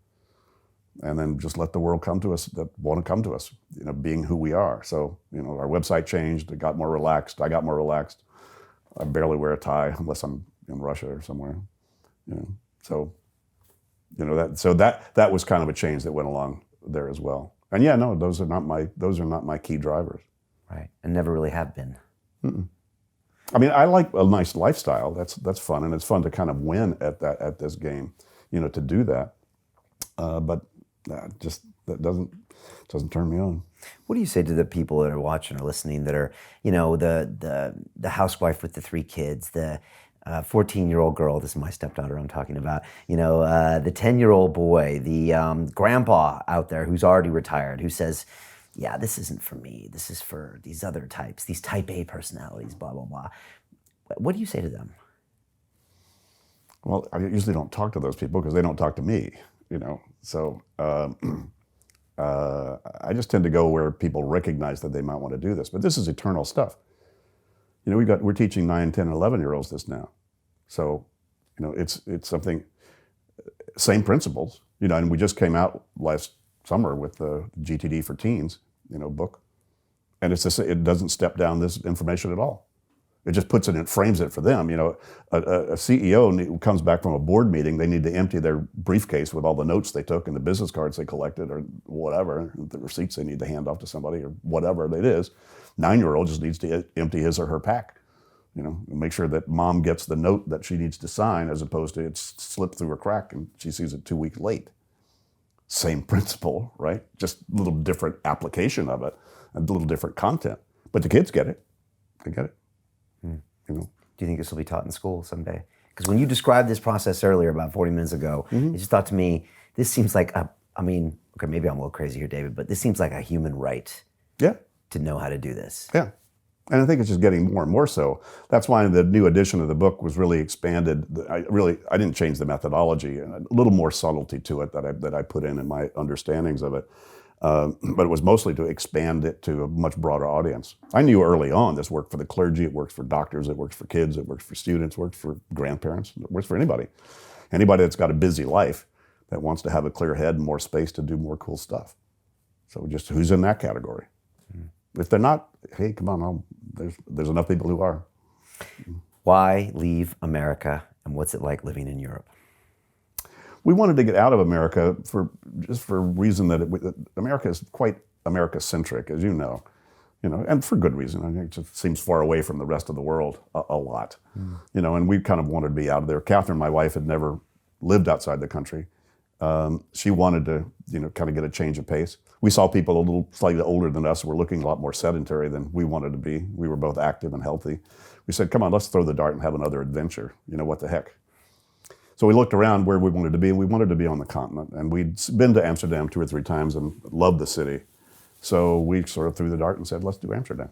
And then just let the world come to us that want to come to us, being who we are. So, our website changed, it got more relaxed, I got more relaxed. I barely wear a tie unless I'm in Russia or somewhere, So, that was kind of a change that went along there as well. And those are not my key drivers. Right, and never really have been. Mm-mm. I mean, I like a nice lifestyle. That's fun, and it's fun to kind of win at this game, to do that. But that doesn't turn me on. What do you say to the people that are watching or listening that are, the housewife with the 3 kids, the 14-year-old girl, this is my stepdaughter I'm talking about, the 10-year-old boy, the grandpa out there who's already retired, who says, yeah, this isn't for me. This is for these other types, these type A personalities, blah, blah, blah. What do you say to them? Well, I usually don't talk to those people because they don't talk to me. you know. So I just tend to go where people recognize that they might want to do this. But this is eternal stuff. You know, we're teaching 9, 10, and 11-year-olds this now. So, you know, it's something, same principles, you know, and we just came out last summer with the GTD for Teens, you know, book. And it's just, it doesn't step down this information at all. It just puts it in, frames it for them. You know, a CEO who comes back from a board meeting, they need to empty their briefcase with all the notes they took and the business cards they collected or whatever, the receipts they need to hand off to somebody or whatever it is. 9-year-old just needs to empty his or her pack, you know, and make sure that mom gets the note that she needs to sign as opposed to it's slipped through a crack and she sees it 2 weeks late. Same principle, right? Just a little different application of it, a little different content. But the kids get it. They get it. You know. Do you think this will be taught in school someday? Because when you described this process earlier, about 40 minutes ago, it just thought to me, this seems like okay, maybe I'm a little crazy here, David, but this seems like a human right Yeah. to know how to do this. Yeah. And I think it's just getting more and more so. That's why the new edition of the book was really expanded. I didn't change the methodology, and a little more subtlety to it that I put in my understandings of it. But it was mostly to expand it to a much broader audience. I knew early on this worked for the clergy, it works for doctors, it works for kids, it works for students, it works for grandparents, it works for anybody. Anybody that's got a busy life that wants to have a clear head and more space to do more cool stuff. So just who's in that category? If they're not, hey, come on, there's enough people who are. Why leave America, and what's it like living in Europe? We wanted to get out of America for a reason that America is quite America-centric, as you know, and for good reason. I think it just seems far away from the rest of the world a lot, you know, and we kind of wanted to be out of there. Catherine, my wife, had never lived outside the country. She wanted to, you know, kind of get a change of pace. We saw people a little slightly older than us who were looking a lot more sedentary than we wanted to be. We were both active and healthy. We said, come on, let's throw the dart and have another adventure. You know, what the heck? So we looked around where we wanted to be, and we wanted to be on the continent. And we'd been to Amsterdam 2 or 3 times and loved the city. So we sort of threw the dart and said, let's do Amsterdam.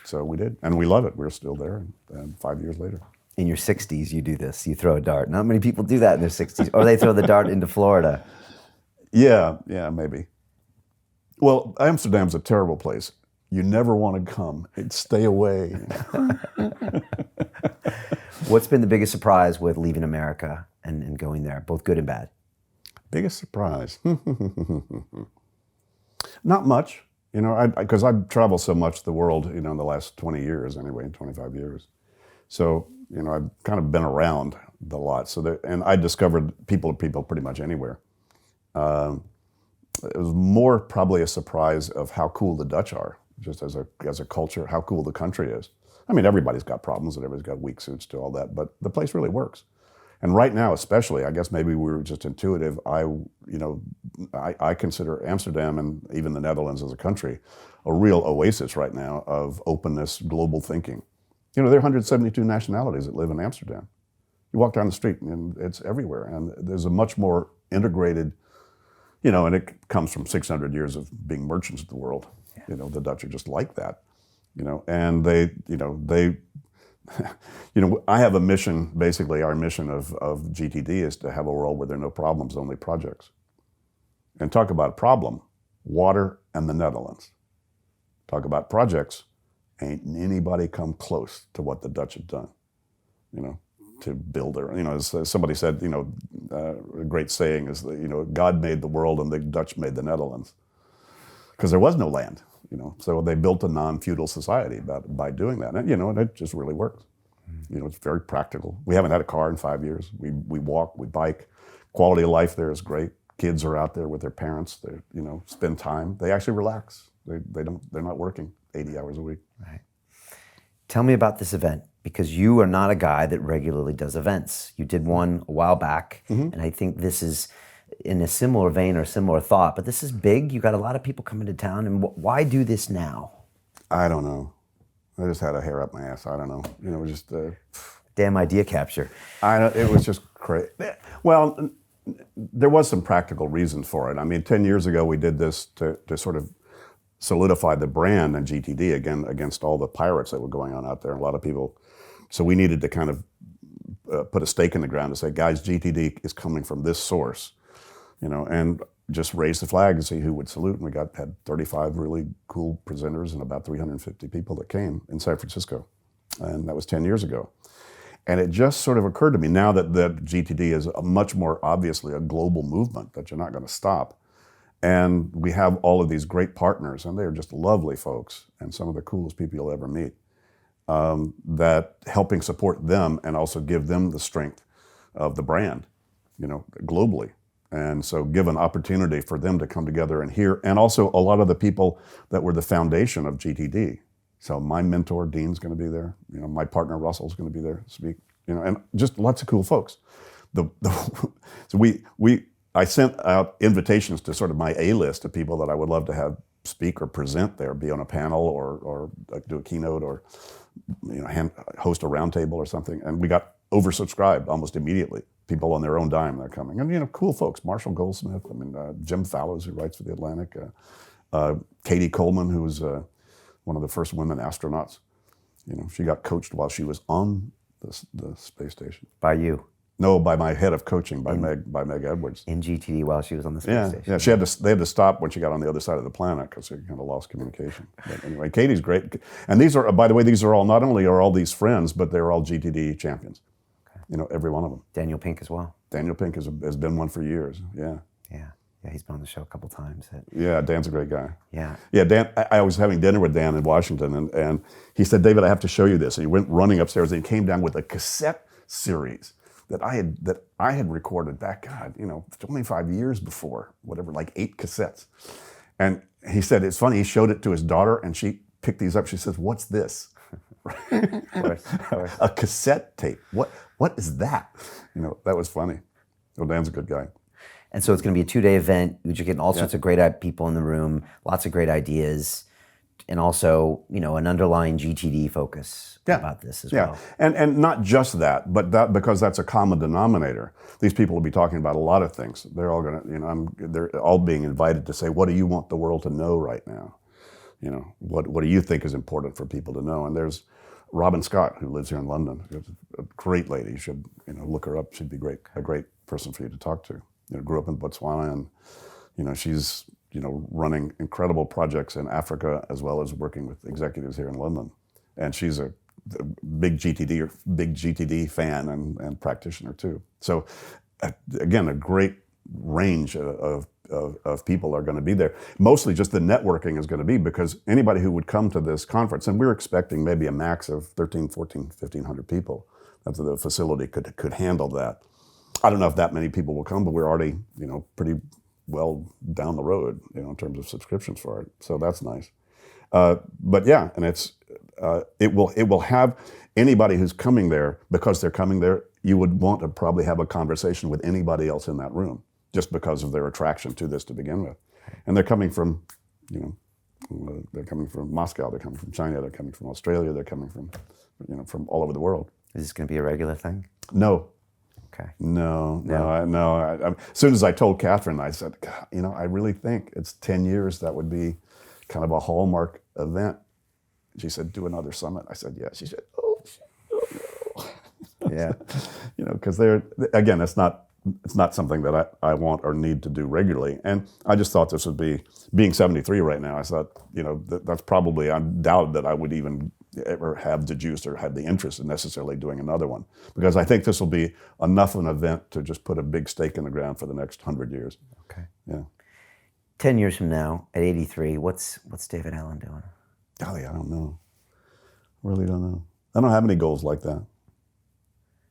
So we did, and we love it. We're still there, and 5 years later. In your 60s, you do this. You throw a dart. Not many people do that in their 60s. Or they throw the dart into Florida. Yeah, maybe. Well, Amsterdam's a terrible place. You never want to come. Stay away. What's been the biggest surprise with leaving America and going there, both good and bad? Biggest surprise? Not much. You know, because I've traveled so much the world, you know, in the last 20 years anyway, 25 years. So, you know, I've kind of been around a lot. And I discovered people pretty much anywhere. It was more probably a surprise of how cool the Dutch are, just as a culture, how cool the country is. I mean, everybody's got problems and everybody's got weak suits to all that, but the place really works. And right now, especially, I guess maybe we were just intuitive. I consider Amsterdam and even the Netherlands as a country a real oasis right now of openness, global thinking. You know, there are 172 nationalities that live in Amsterdam. You walk down the street and it's everywhere. And there's a much more integrated, you know, and it comes from 600 years of being merchants of the world. Yeah. You know, the Dutch are just like that, you know, and they, I have a mission, basically our mission of GTD is to have a world where there are no problems, only projects. And talk about problem, water and the Netherlands. Talk about projects, ain't anybody come close to what the Dutch have done, you know, to build their, you know, as somebody said, you know, a great saying is that, you know, God made the world and the Dutch made the Netherlands. Because there was no land, you know, so they built a non-feudal society by doing that. And, you know, and it just really works. You know, it's very practical. We haven't had a car in 5 years. We walk, we bike. Quality of life there is great. Kids are out there with their parents. They, you know, spend time. They actually relax. They're not working 80 hours a week. Right. Tell me about this event, because you are not a guy that regularly does events. You did one a while back, and I think this is in a similar vein or similar thought, but this is big. You got a lot of people coming to town, and why do this now? I don't know. I just had a hair up my ass. I don't know. You know, just damn idea capture. It was just crazy. Well, there was some practical reasons for it. I mean, 10 years ago we did this to sort of solidify the brand and GTD again against all the pirates that were going on out there. A lot of people. So we needed to kind of put a stake in the ground to say, guys, GTD is coming from this source. and just raised the flag and see who would salute. And we had 35 really cool presenters and about 350 people that came in San Francisco. And that was 10 years ago. And it just sort of occurred to me now that GTD is a much more obviously a global movement that you're not going to stop. And we have all of these great partners, and they're just lovely folks and some of the coolest people you'll ever meet, that helping support them and also give them the strength of the brand, globally. And so give an opportunity for them to come together and hear, and also a lot of the people that were the foundation of GTD. So my mentor, Dean's going to be there. My partner, Russell's going to be there to speak. And just lots of cool folks. I sent out invitations to sort of my A-list of people that I would love to have speak or present there, be on a panel or do a keynote or host a roundtable or something. And we got oversubscribed almost immediately. People on their own dime, they're coming. And cool folks, Marshall Goldsmith, Jim Fallows, who writes for The Atlantic, Katie Coleman, who was one of the first women astronauts. She got coached while she was on the space station. By you? No, by my head of coaching, by Meg Edwards. In GTD while she was on the space station. Yeah, they had to stop when she got on the other side of the planet because they kind of lost communication. But anyway, Katie's great. And these are, by the way, not only are all these friends, but they're all GTD champions. Every one of them. Daniel Pink as well. Daniel Pink has been one for years, yeah. Yeah, he's been on the show a couple times. Yeah, Dan's a great guy. Yeah. Yeah, Dan, I was having dinner with Dan in Washington, and he said, David, I have to show you this. And he went running upstairs and he came down with a cassette series that I had recorded back, 25 years before, whatever, like 8 cassettes. And he said, it's funny, he showed it to his daughter and she picked these up. She says, what's this? Of course. A cassette tape. What is that? That was funny. Well, Dan's a good guy. And so it's going to be a 2-day event. You're getting all sorts of great people in the room, lots of great ideas, and also, an underlying GTD focus about this as well. And not just that, but because that's a common denominator. These people will be talking about a lot of things. They're all going to, they're all being invited to say, what do you want the world to know right now? What do you think is important for people to know? And there's Robin Scott, who lives here in London, a great lady. You should, look her up. She'd be a great person for you to talk to. Grew up in Botswana, and she's running incredible projects in Africa as well as working with executives here in London. And she's a big GTD fan and practitioner too. So again, a great range of people are going to be there. Mostly just the networking is going to be, because anybody who would come to this conference, and we're expecting maybe a max of 13, 14, 1,500 people, that the facility could handle that. I don't know if that many people will come, but we're already, pretty well down the road, in terms of subscriptions for it. So that's nice. But yeah, and it will have anybody who's coming there, because they're coming there, you would want to probably have a conversation with anybody else in that room, just because of their attraction to this to begin with. And they're coming from, they're coming from Moscow, they're coming from China, they're coming from Australia, they're coming from, from all over the world. Is this going to be a regular thing? No. Okay. No. As soon as I told Catherine, I said, God, I really think it's 10 years that would be kind of a hallmark event. She said, do another summit. I said, yeah. She said, oh no. Yeah. Because again, it's not something that I want or need to do regularly. And I just thought this would be, being 73 right now, I thought, that's probably, I doubt that I would even ever have the juice or have the interest in necessarily doing another one. Because I think this will be enough of an event to just put a big stake in the ground for the next 100 years. Okay. Yeah. 10 years from now, at 83, what's David Allen doing? Golly, I don't know. Really don't know. I don't have any goals like that.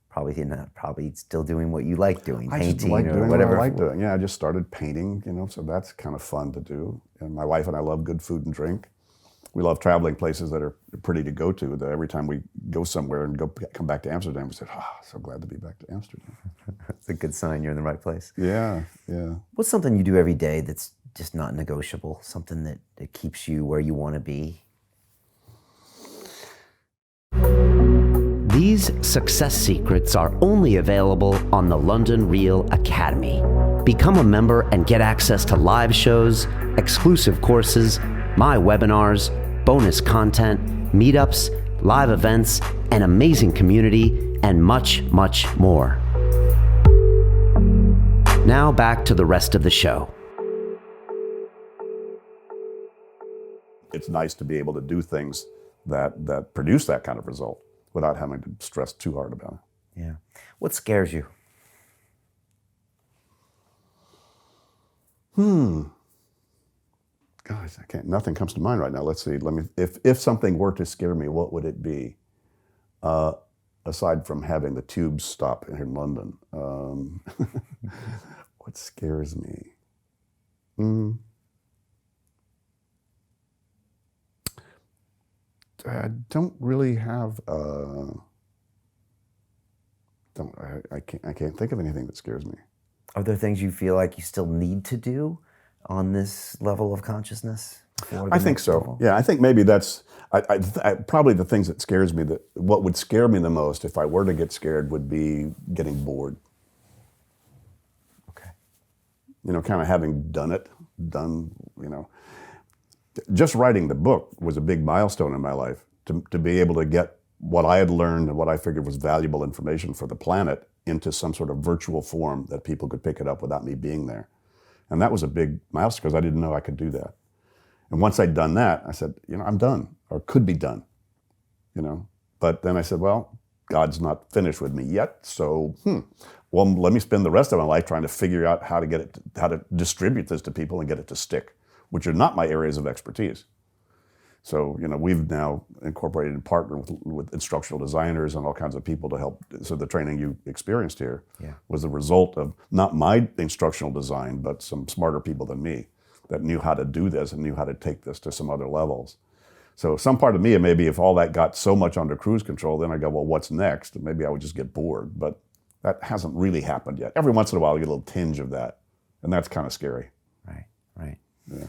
Probably not. Probably still doing what you like doing, I painting just like or doing whatever. What I like doing. Yeah, I just started painting, so that's kind of fun to do. And my wife and I love good food and drink. We love traveling places that are pretty to go to. That every time we go somewhere and come back to Amsterdam, we say, so glad to be back to Amsterdam. It's a good sign you're in the right place. Yeah. What's something you do every day that's just not negotiable? Something that keeps you where you want to be? These success secrets are only available on the London Real Academy. Become a member and get access to live shows, exclusive courses, my webinars, bonus content, meetups, live events, an amazing community, and much, much more. Now back to the rest of the show. It's nice to be able to do things that produce that kind of result without having to stress too hard about it. Yeah. What scares you? Gosh, nothing comes to mind right now. Let's see. If something were to scare me, what would it be? Aside from having the tubes stop here in London, what scares me? I don't really have. I can't think of anything that scares me. Are there things you feel like you still need to do on this level of consciousness? I think so. Level? Yeah, I think maybe that's probably the things that scares me. That what would scare me the most if I were to get scared would be getting bored. Okay. Kind of having done. Just writing the book was a big milestone in my life. To be able to get what I had learned and what I figured was valuable information for the planet into some sort of virtual form that people could pick it up without me being there. And that was a big milestone because I didn't know I could do that. And once I'd done that, I said, I'm done, or could be done, But then I said, well, God's not finished with me yet, so, well, let me spend the rest of my life trying to figure out how to distribute this to people and get it to stick, which are not my areas of expertise. So, we've now incorporated and partnered with instructional designers and all kinds of people to help. So the training you experienced here was the result of not my instructional design, but some smarter people than me that knew how to do this and knew how to take this to some other levels. So some part of me, maybe if all that got so much under cruise control, then I go, well, what's next? And maybe I would just get bored, but that hasn't really happened yet. Every once in a while, I get a little tinge of that, and that's kind of scary. Right. Yeah.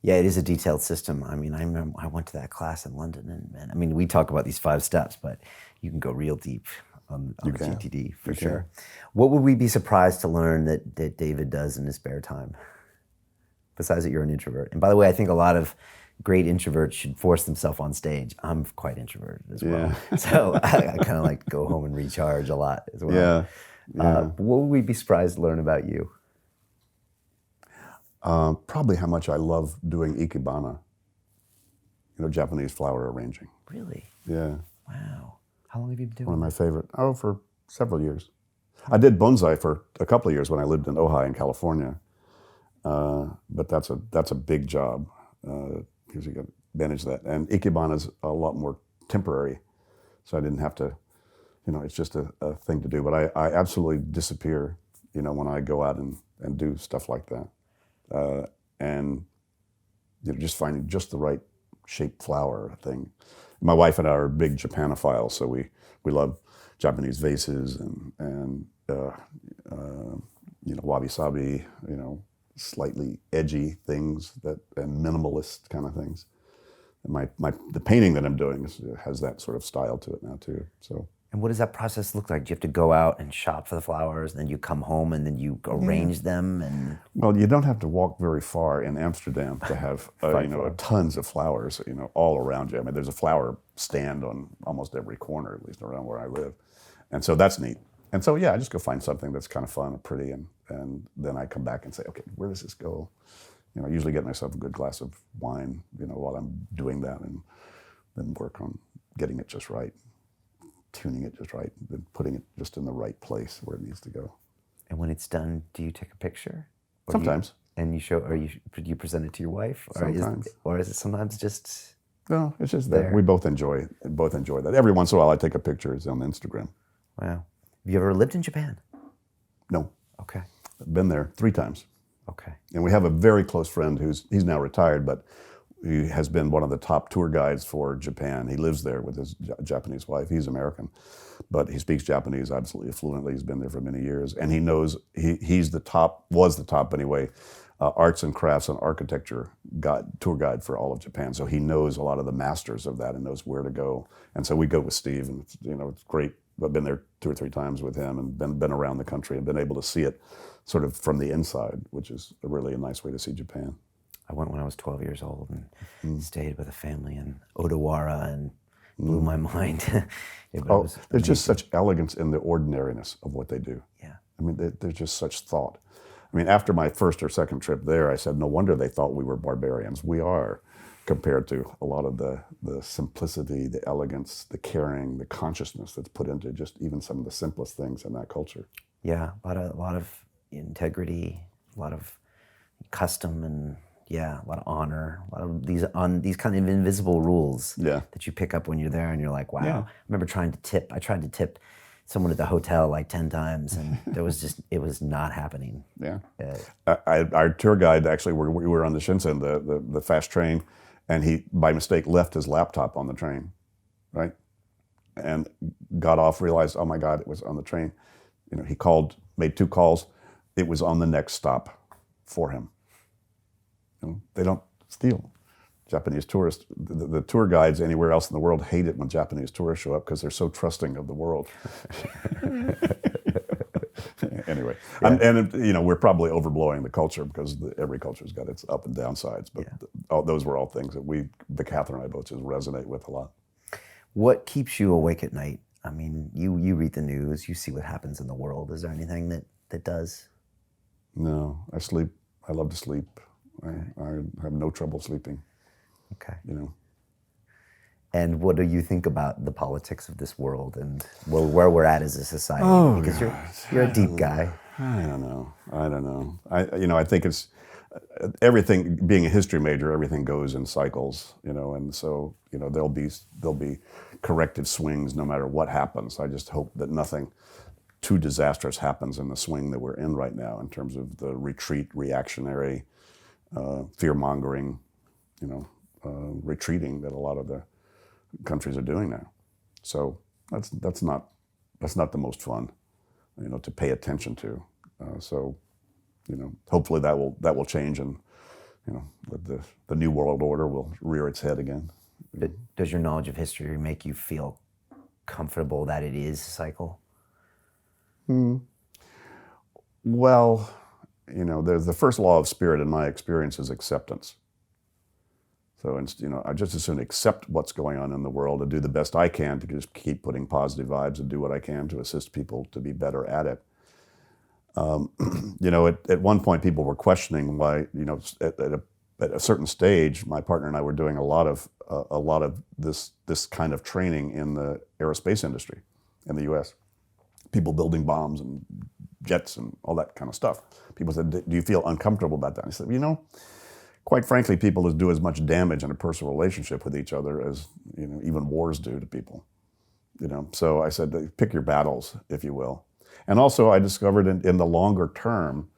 Yeah, it is a detailed system. I mean, I remember I went to that class in London, and I mean, we talk about these 5 steps, but you can go real deep on the GTD for sure. What would we be surprised to learn that David does in his spare time? Besides that you're an introvert. And by the way, I think a lot of great introverts should force themselves on stage. I'm quite introverted as well. Yeah. So I kind of like to go home and recharge a lot as well. Yeah. What would we be surprised to learn about you? Probably how much I love doing ikebana, Japanese flower arranging. Really? Yeah. Wow. How long have you been doing One of my favorite. for several years. I did bonsai for a couple of years when I lived in Ojai in California. But that's a big job because you got to manage that. And ikebana is a lot more temporary, so I didn't have to, it's just a thing to do. But I absolutely disappear, when I go out and do stuff like that. And just finding just the right shaped flower thing. My wife and I are big Japanophiles, so we love Japanese vases and wabi-sabi, slightly edgy things and minimalist kind of things. And the painting that I'm doing has that sort of style to it now too. So. And what does that process look like? Do you have to go out and shop for the flowers, and then you come home and then you arrange them? And well, you don't have to walk very far in Amsterdam to have tons of flowers, all around you. I mean, there's a flower stand on almost every corner, at least around where I live, and so that's neat. And so I just go find something that's kind of fun and pretty, and then I come back and say, okay, where does this go? I usually get myself a good glass of wine, while I'm doing that, and then work on getting it just right. Tuning it just right, and putting it just in the right place where it needs to go. And when it's done, do you take a picture? Sometimes. And you show, or do you present it to your wife? Sometimes. Or is it sometimes just? No, it's just there. We both enjoy that. Every once in a while, I take a picture. It's on Instagram. Wow. Have you ever lived in Japan? No. Okay. I've been there 3 times. Okay. And we have a very close friend he's now retired, but he has been one of the top tour guides for Japan. He lives there with his Japanese wife. He's American, but he speaks Japanese absolutely fluently. He's been there for many years, and he knows was the top anyway, arts and crafts and architecture tour guide for all of Japan. So he knows a lot of the masters of that and knows where to go. And so we go with Steve, and it's great. I've been there 2 or 3 times with him, and been around the country and been able to see it sort of from the inside, which is really a nice way to see Japan. I went when I was 12 years old and stayed with a family in Odawara and blew my mind. There's just such elegance in the ordinariness of what they do. Yeah. I mean, there's just such thought. I mean, after my first or second trip there, I said, no wonder they thought we were barbarians. We are, compared to a lot of the simplicity, the elegance, the caring, the consciousness that's put into just even some of the simplest things in that culture. Yeah, a lot of integrity, a lot of custom, and a lot of honor, a lot of these kind of invisible rules that you pick up when you're there, and you're like, wow. Yeah. I remember I tried to tip someone at the hotel like 10 times, and it was not happening. Yeah. Our tour guide, actually, we were on the Shinsen, the fast train, and he, by mistake, left his laptop on the train, right? And got off, realized, oh my God, it was on the train. You know, he made 2 calls. It was on the next stop for him. You know, they don't steal. Japanese tourists, the tour guides anywhere else in the world hate it when Japanese tourists show up because they're so trusting of the world. Anyway, and you know, we're probably overblowing the culture because every culture's got its up and down sides, but those were all things that Catherine and I both just resonate with a lot. What keeps you awake at night? I mean, you read the news, you see what happens in the world. Is there anything that does? No, I sleep. I love to sleep. I have no trouble sleeping. Okay. You know. And what do you think about the politics of this world and where we're at as a society? Oh, because you're a deep guy. I don't know. I think it's everything. Being a history major, everything goes in cycles. You know, and so there'll be corrective swings no matter what happens. I just hope that nothing too disastrous happens in the swing that we're in right now in terms of the retreat, reactionary, fear-mongering, retreating that a lot of the countries are doing now. So that's not the most fun, to pay attention to. So hopefully that will change, and the new world order will rear its head again. Does your knowledge of history make you feel comfortable that it is a cycle? Well, there's the first law of spirit in my experience is acceptance. So, I just as soon accept what's going on in the world and do the best I can to just keep putting positive vibes and do what I can to assist people to be better at it. At one point people were questioning why, at a certain stage, my partner and I were doing a lot of this kind of training in the aerospace industry in the U.S. People building bombs and jets and all that kind of stuff. People said, do you feel uncomfortable about that? I said, quite frankly, people do as much damage in a personal relationship with each other as even wars do to people. So I said, pick your battles, if you will. And also, I discovered in the longer term,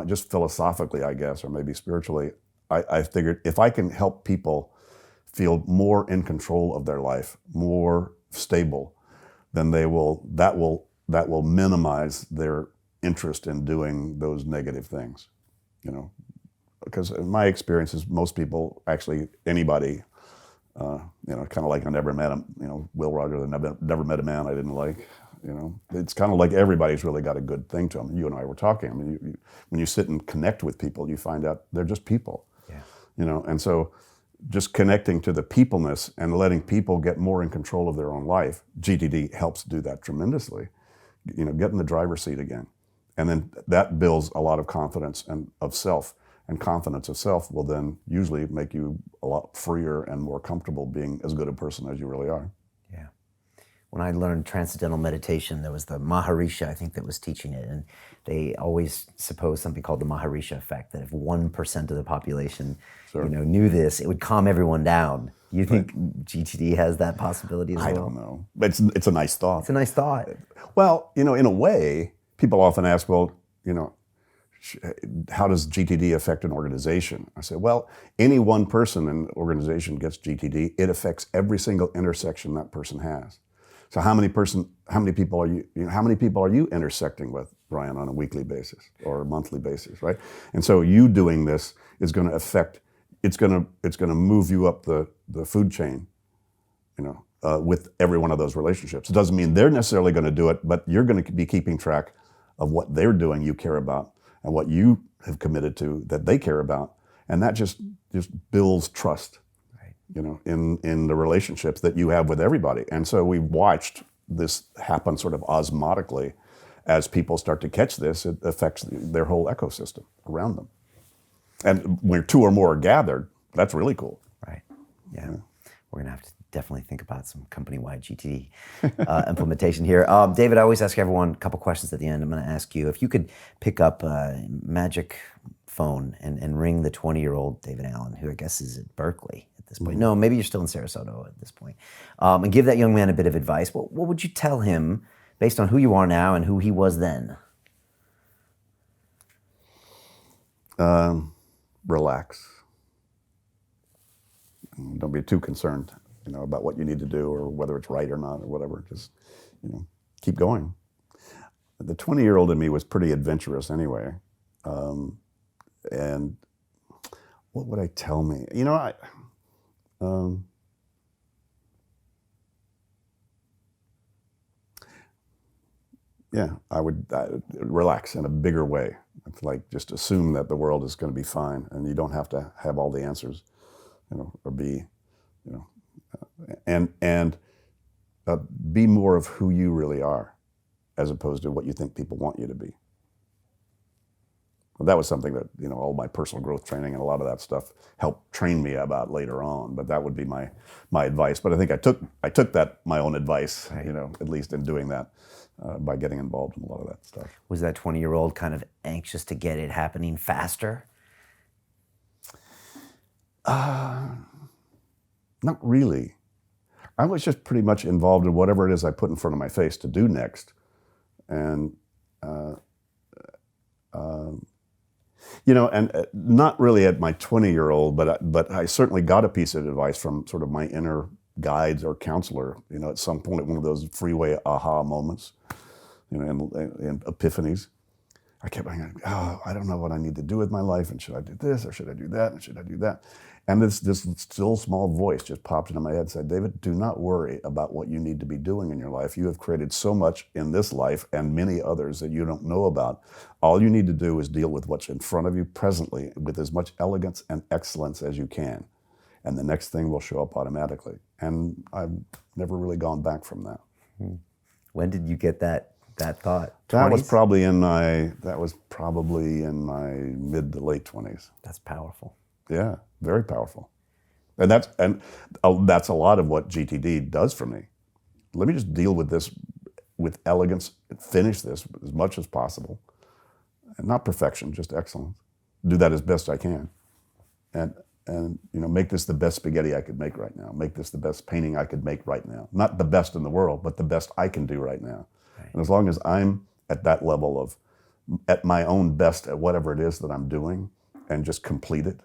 just philosophically, I guess, or maybe spiritually, I figured if I can help people feel more in control of their life, more stable, then that will minimize their interest in doing those negative things. Because in my experience is most people, actually anybody, kind of like I never met him, Will Rogers, I never met a man I didn't like, It's kind of like everybody's really got a good thing to them. You and I were talking. I mean, when you sit and connect with people, you find out they're just people. Yeah. And so just connecting to the peopleness and letting people get more in control of their own life, GTD helps do that tremendously. Get in the driver's seat again. And then that builds a lot of confidence and of self. And confidence of self will then usually make you a lot freer and more comfortable being as good a person as you really are. Yeah. When I learned Transcendental Meditation, there was the Maharishi, I think, that was teaching it. And they always suppose something called the Maharishi effect, that if 1% of the population knew this, it would calm everyone down. You think GTD has that possibility as well? I don't know. But it's a nice thought. It's a nice thought. Well, in a way, people often ask, well, how does GTD affect an organization? I say, well, any one person in an organization gets GTD, it affects every single intersection that person has. So how many people are you intersecting with, Brian, on a weekly basis or a monthly basis, right? And so you doing this is going to affect, it's going to move you up the food chain, with every one of those relationships. It doesn't mean they're necessarily going to do it, but you're going to be keeping track of what they're doing you care about and what you have committed to that they care about. And that just builds trust, right, in the relationships that you have with everybody. And so we've watched this happen sort of osmotically as people start to catch this, it affects their whole ecosystem around them. And where two or more are gathered, that's really cool. Right. Yeah. We're gonna have to definitely think about some company-wide GTD implementation here. David, I always ask everyone a couple questions at the end. I'm gonna ask you, if you could pick up a magic phone and ring the 20-year-old David Allen, who I guess is at Berkeley at this point. No, maybe you're still in Sarasota at this point. And give that young man a bit of advice. What would you tell him based on who you are now and who he was then? Relax. Don't be too concerned, about what you need to do or whether it's right or not or whatever. Just, keep going. The 20-year-old in me was pretty adventurous anyway. And what would I tell me? I would relax in a bigger way. It's like just assume that the world is going to be fine, and you don't have to have all the answers, or be, and be more of who you really are, as opposed to what you think people want you to be. Well, that was something that all my personal growth training and a lot of that stuff helped train me about later on. But that would be my advice. But I think I took that my own advice, right. At least in doing that. By getting involved in a lot of that stuff. Was that 20-year-old kind of anxious to get it happening faster? Not really. I was just pretty much involved in whatever it is I put in front of my face to do next. And, not really at my 20-year-old, but I certainly got a piece of advice from sort of my inner guides or counselor, at some point, one of those freeway aha moments, and epiphanies. I kept going, I don't know what I need to do with my life, and should I do this, or should I do that, and should I do that? And this still small voice just popped into my head and said, David, do not worry about what you need to be doing in your life. You have created so much in this life and many others that you don't know about. All you need to do is deal with what's in front of you presently with as much elegance and excellence as you can. And the next thing will show up automatically. And I've never really gone back from that. When did you get that thought? 20s? That was probably in my mid to late 20s. That's powerful. Yeah, very powerful. And that's a lot of what GTD does for me. Let me just deal with this with elegance, finish this as much as possible. And not perfection, just excellence. Do that as best I can. And make this the best spaghetti I could make right now. Make this the best painting I could make right now. Not the best in the world, but the best I can do right now. Right. And as long as I'm at that level of, at my own best at whatever it is that I'm doing, and just complete it,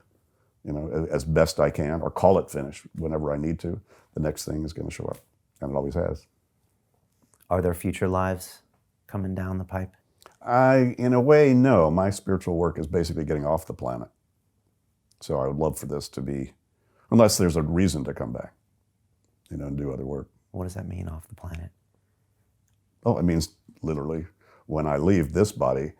as best I can, or call it finished whenever I need to, the next thing is going to show up. And it always has. Are there future lives coming down the pipe? In a way, no. My spiritual work is basically getting off the planet. So I would love for this to be, unless there's a reason to come back, and do other work. What does that mean, off the planet? Oh, it means literally, when I leave this body,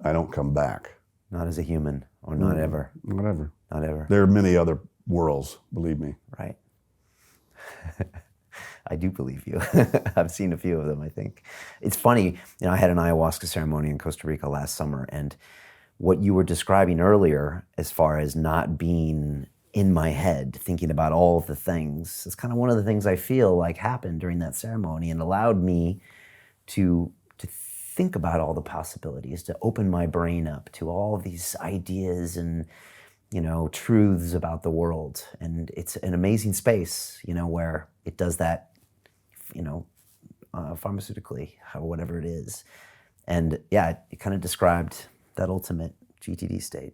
I don't come back. Not as a human, or not ever. Not ever. Not ever. There are many other worlds, believe me. Right. I do believe you. I've seen a few of them, I think. It's funny, I had an ayahuasca ceremony in Costa Rica last summer, and what you were describing earlier, as far as not being in my head, thinking about all of the things, it's kind of one of the things I feel like happened during that ceremony, and allowed me to think about all the possibilities, to open my brain up to all these ideas and truths about the world. And it's an amazing space, where it does that, pharmaceutically, or whatever it is. And yeah, it kind of described that ultimate GTD state.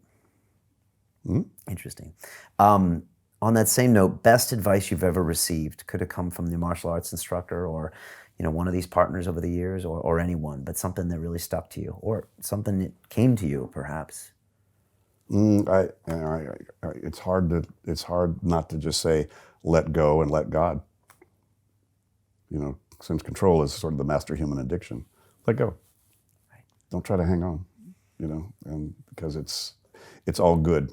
Interesting. On that same note, best advice you've ever received? Could have come from the martial arts instructor, or one of these partners over the years, or anyone, but something that really stuck to you, or something that came to you, perhaps. It's hard not to just say, let go and let God. Since control is sort of the master human addiction, let go. Right. Don't try to hang on, and because it's all good.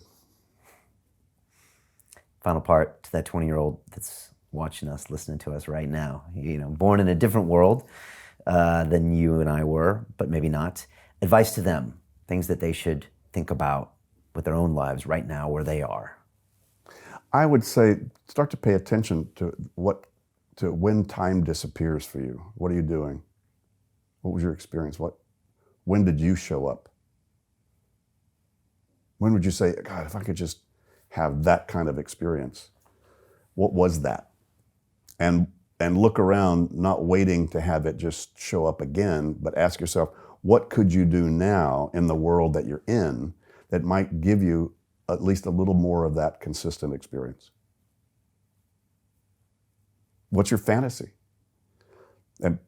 Final part to that 20-year-old that's watching us, listening to us right now. Born in a different world, than you and I were, but maybe not. Advice to them, things that they should think about with their own lives right now where they are. I would say start to pay attention to when time disappears for you. What are you doing? What was your experience? When did you show up? When would you say, God, if I could just have that kind of experience, what was that? And look around, not waiting to have it just show up again, but ask yourself, what could you do now in the world that you're in that might give you at least a little more of that consistent experience? What's your fantasy? And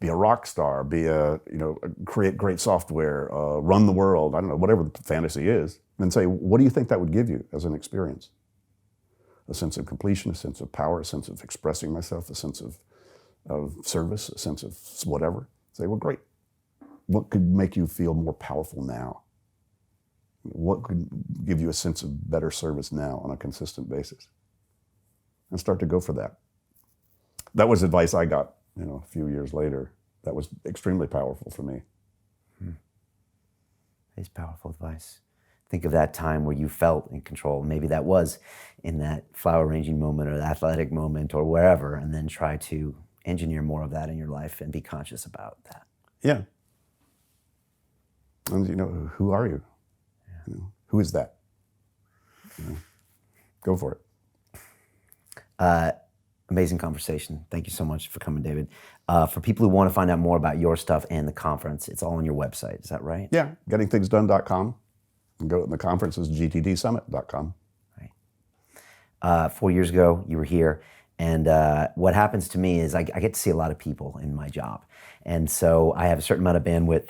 be a rock star, create great software, run the world, I don't know, whatever the fantasy is, and say, what do you think that would give you as an experience? A sense of completion, a sense of power, a sense of expressing myself, a sense of service, a sense of whatever. Say, well, great. What could make you feel more powerful now? What could give you a sense of better service now on a consistent basis? And start to go for that. That was advice I got, a few years later. That was extremely powerful for me. It's powerful advice. Think of that time where you felt in control. Maybe that was in that flower arranging moment or the athletic moment or wherever, and then try to engineer more of that in your life and be conscious about that. Yeah. And who are you? Yeah. Who is that? Go for it. Amazing conversation. Thank you so much for coming, David. For people who want to find out more about your stuff and the conference, it's all on your website. Is that right? Yeah, gettingthingsdone.com. And go to the conference is gtdsummit.com. Right. 4 years ago, you were here. And what happens to me is I get to see a lot of people in my job. And so I have a certain amount of bandwidth,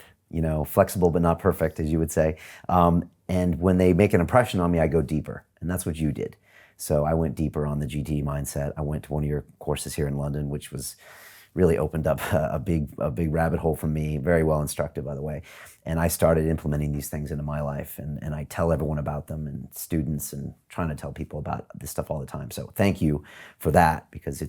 flexible but not perfect, as you would say. And when they make an impression on me, I go deeper. And that's what you did. So I went deeper on the GT mindset. I went to one of your courses here in London, which was really opened up a big rabbit hole for me. Very well instructive, by the way. And I started implementing these things into my life, and I tell everyone about them, and students, and trying to tell people about this stuff all the time. So thank you for that, because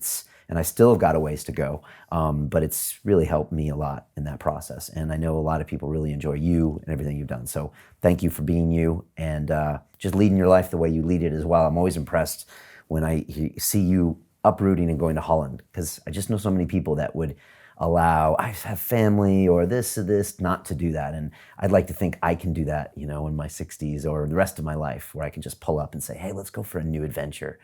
and I still have got a ways to go, but it's really helped me a lot in that process. And I know a lot of people really enjoy you and everything you've done. So thank you for being you and just leading your life the way you lead it as well. I'm always impressed when I see you uprooting and going to Holland, because I just know so many people that would allow, I have family or this, not to do that. And I'd like to think I can do that, in my 60s or the rest of my life, where I can just pull up and say, hey, let's go for a new adventure.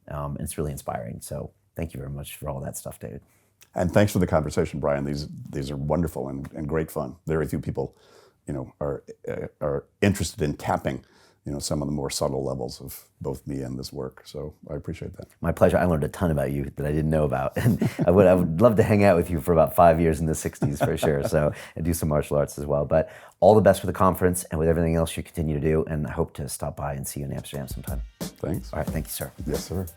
And it's really inspiring. So thank you very much for all that stuff, David. And thanks for the conversation, Brian. These are wonderful and great fun. Very few people, are interested in tapping some of the more subtle levels of both me and this work. So I appreciate that. My pleasure. I learned a ton about you that I didn't know about. And I would love to hang out with you for about 5 years in the 60s for sure. So, and do some martial arts as well. But all the best for the conference and with everything else you continue to do. And I hope to stop by and see you in Amsterdam sometime. Thanks. All right. Thank you, sir. Yes, sir.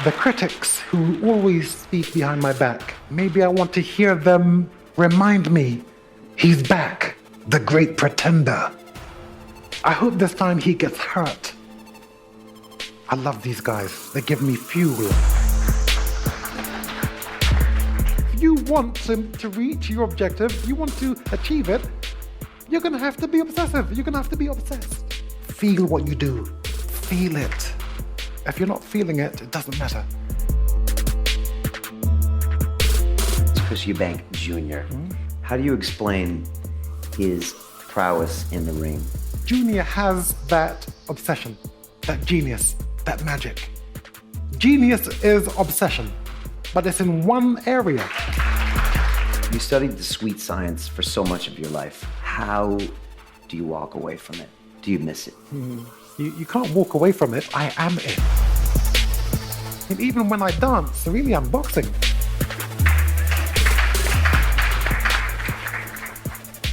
The critics who always speak behind my back, maybe I want to hear them remind me, he's back, the great pretender. I hope this time he gets hurt. I love these guys. They give me fuel. If you want to reach your objective, you want to achieve it, you're going to have to be obsessive. You're going to have to be obsessed. Feel what you do. Feel it. If you're not feeling it, it doesn't matter. It's Chris Eubank Jr. How do you explain his prowess in the ring? Junior has that obsession, that genius, that magic. Genius is obsession, but it's in one area. You studied the sweet science for so much of your life. How do you walk away from it? Do you miss it? You can't walk away from it. I am it. And even when I dance, really I'm boxing.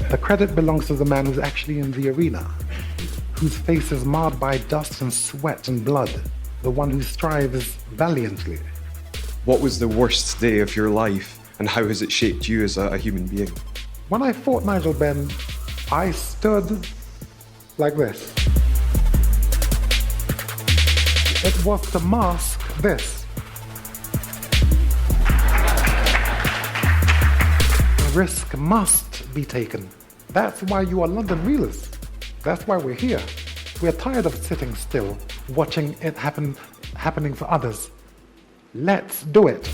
The credit belongs to the man who's actually in the arena, whose face is marred by dust and sweat and blood, the one who strives valiantly. What was the worst day of your life, and how has it shaped you as a human being? When I fought Nigel Benn, I stood like this. It was to mask this. The risk must be taken. That's why you are London Reelers. That's why we're here. We're tired of sitting still, watching it happening for others. Let's do it.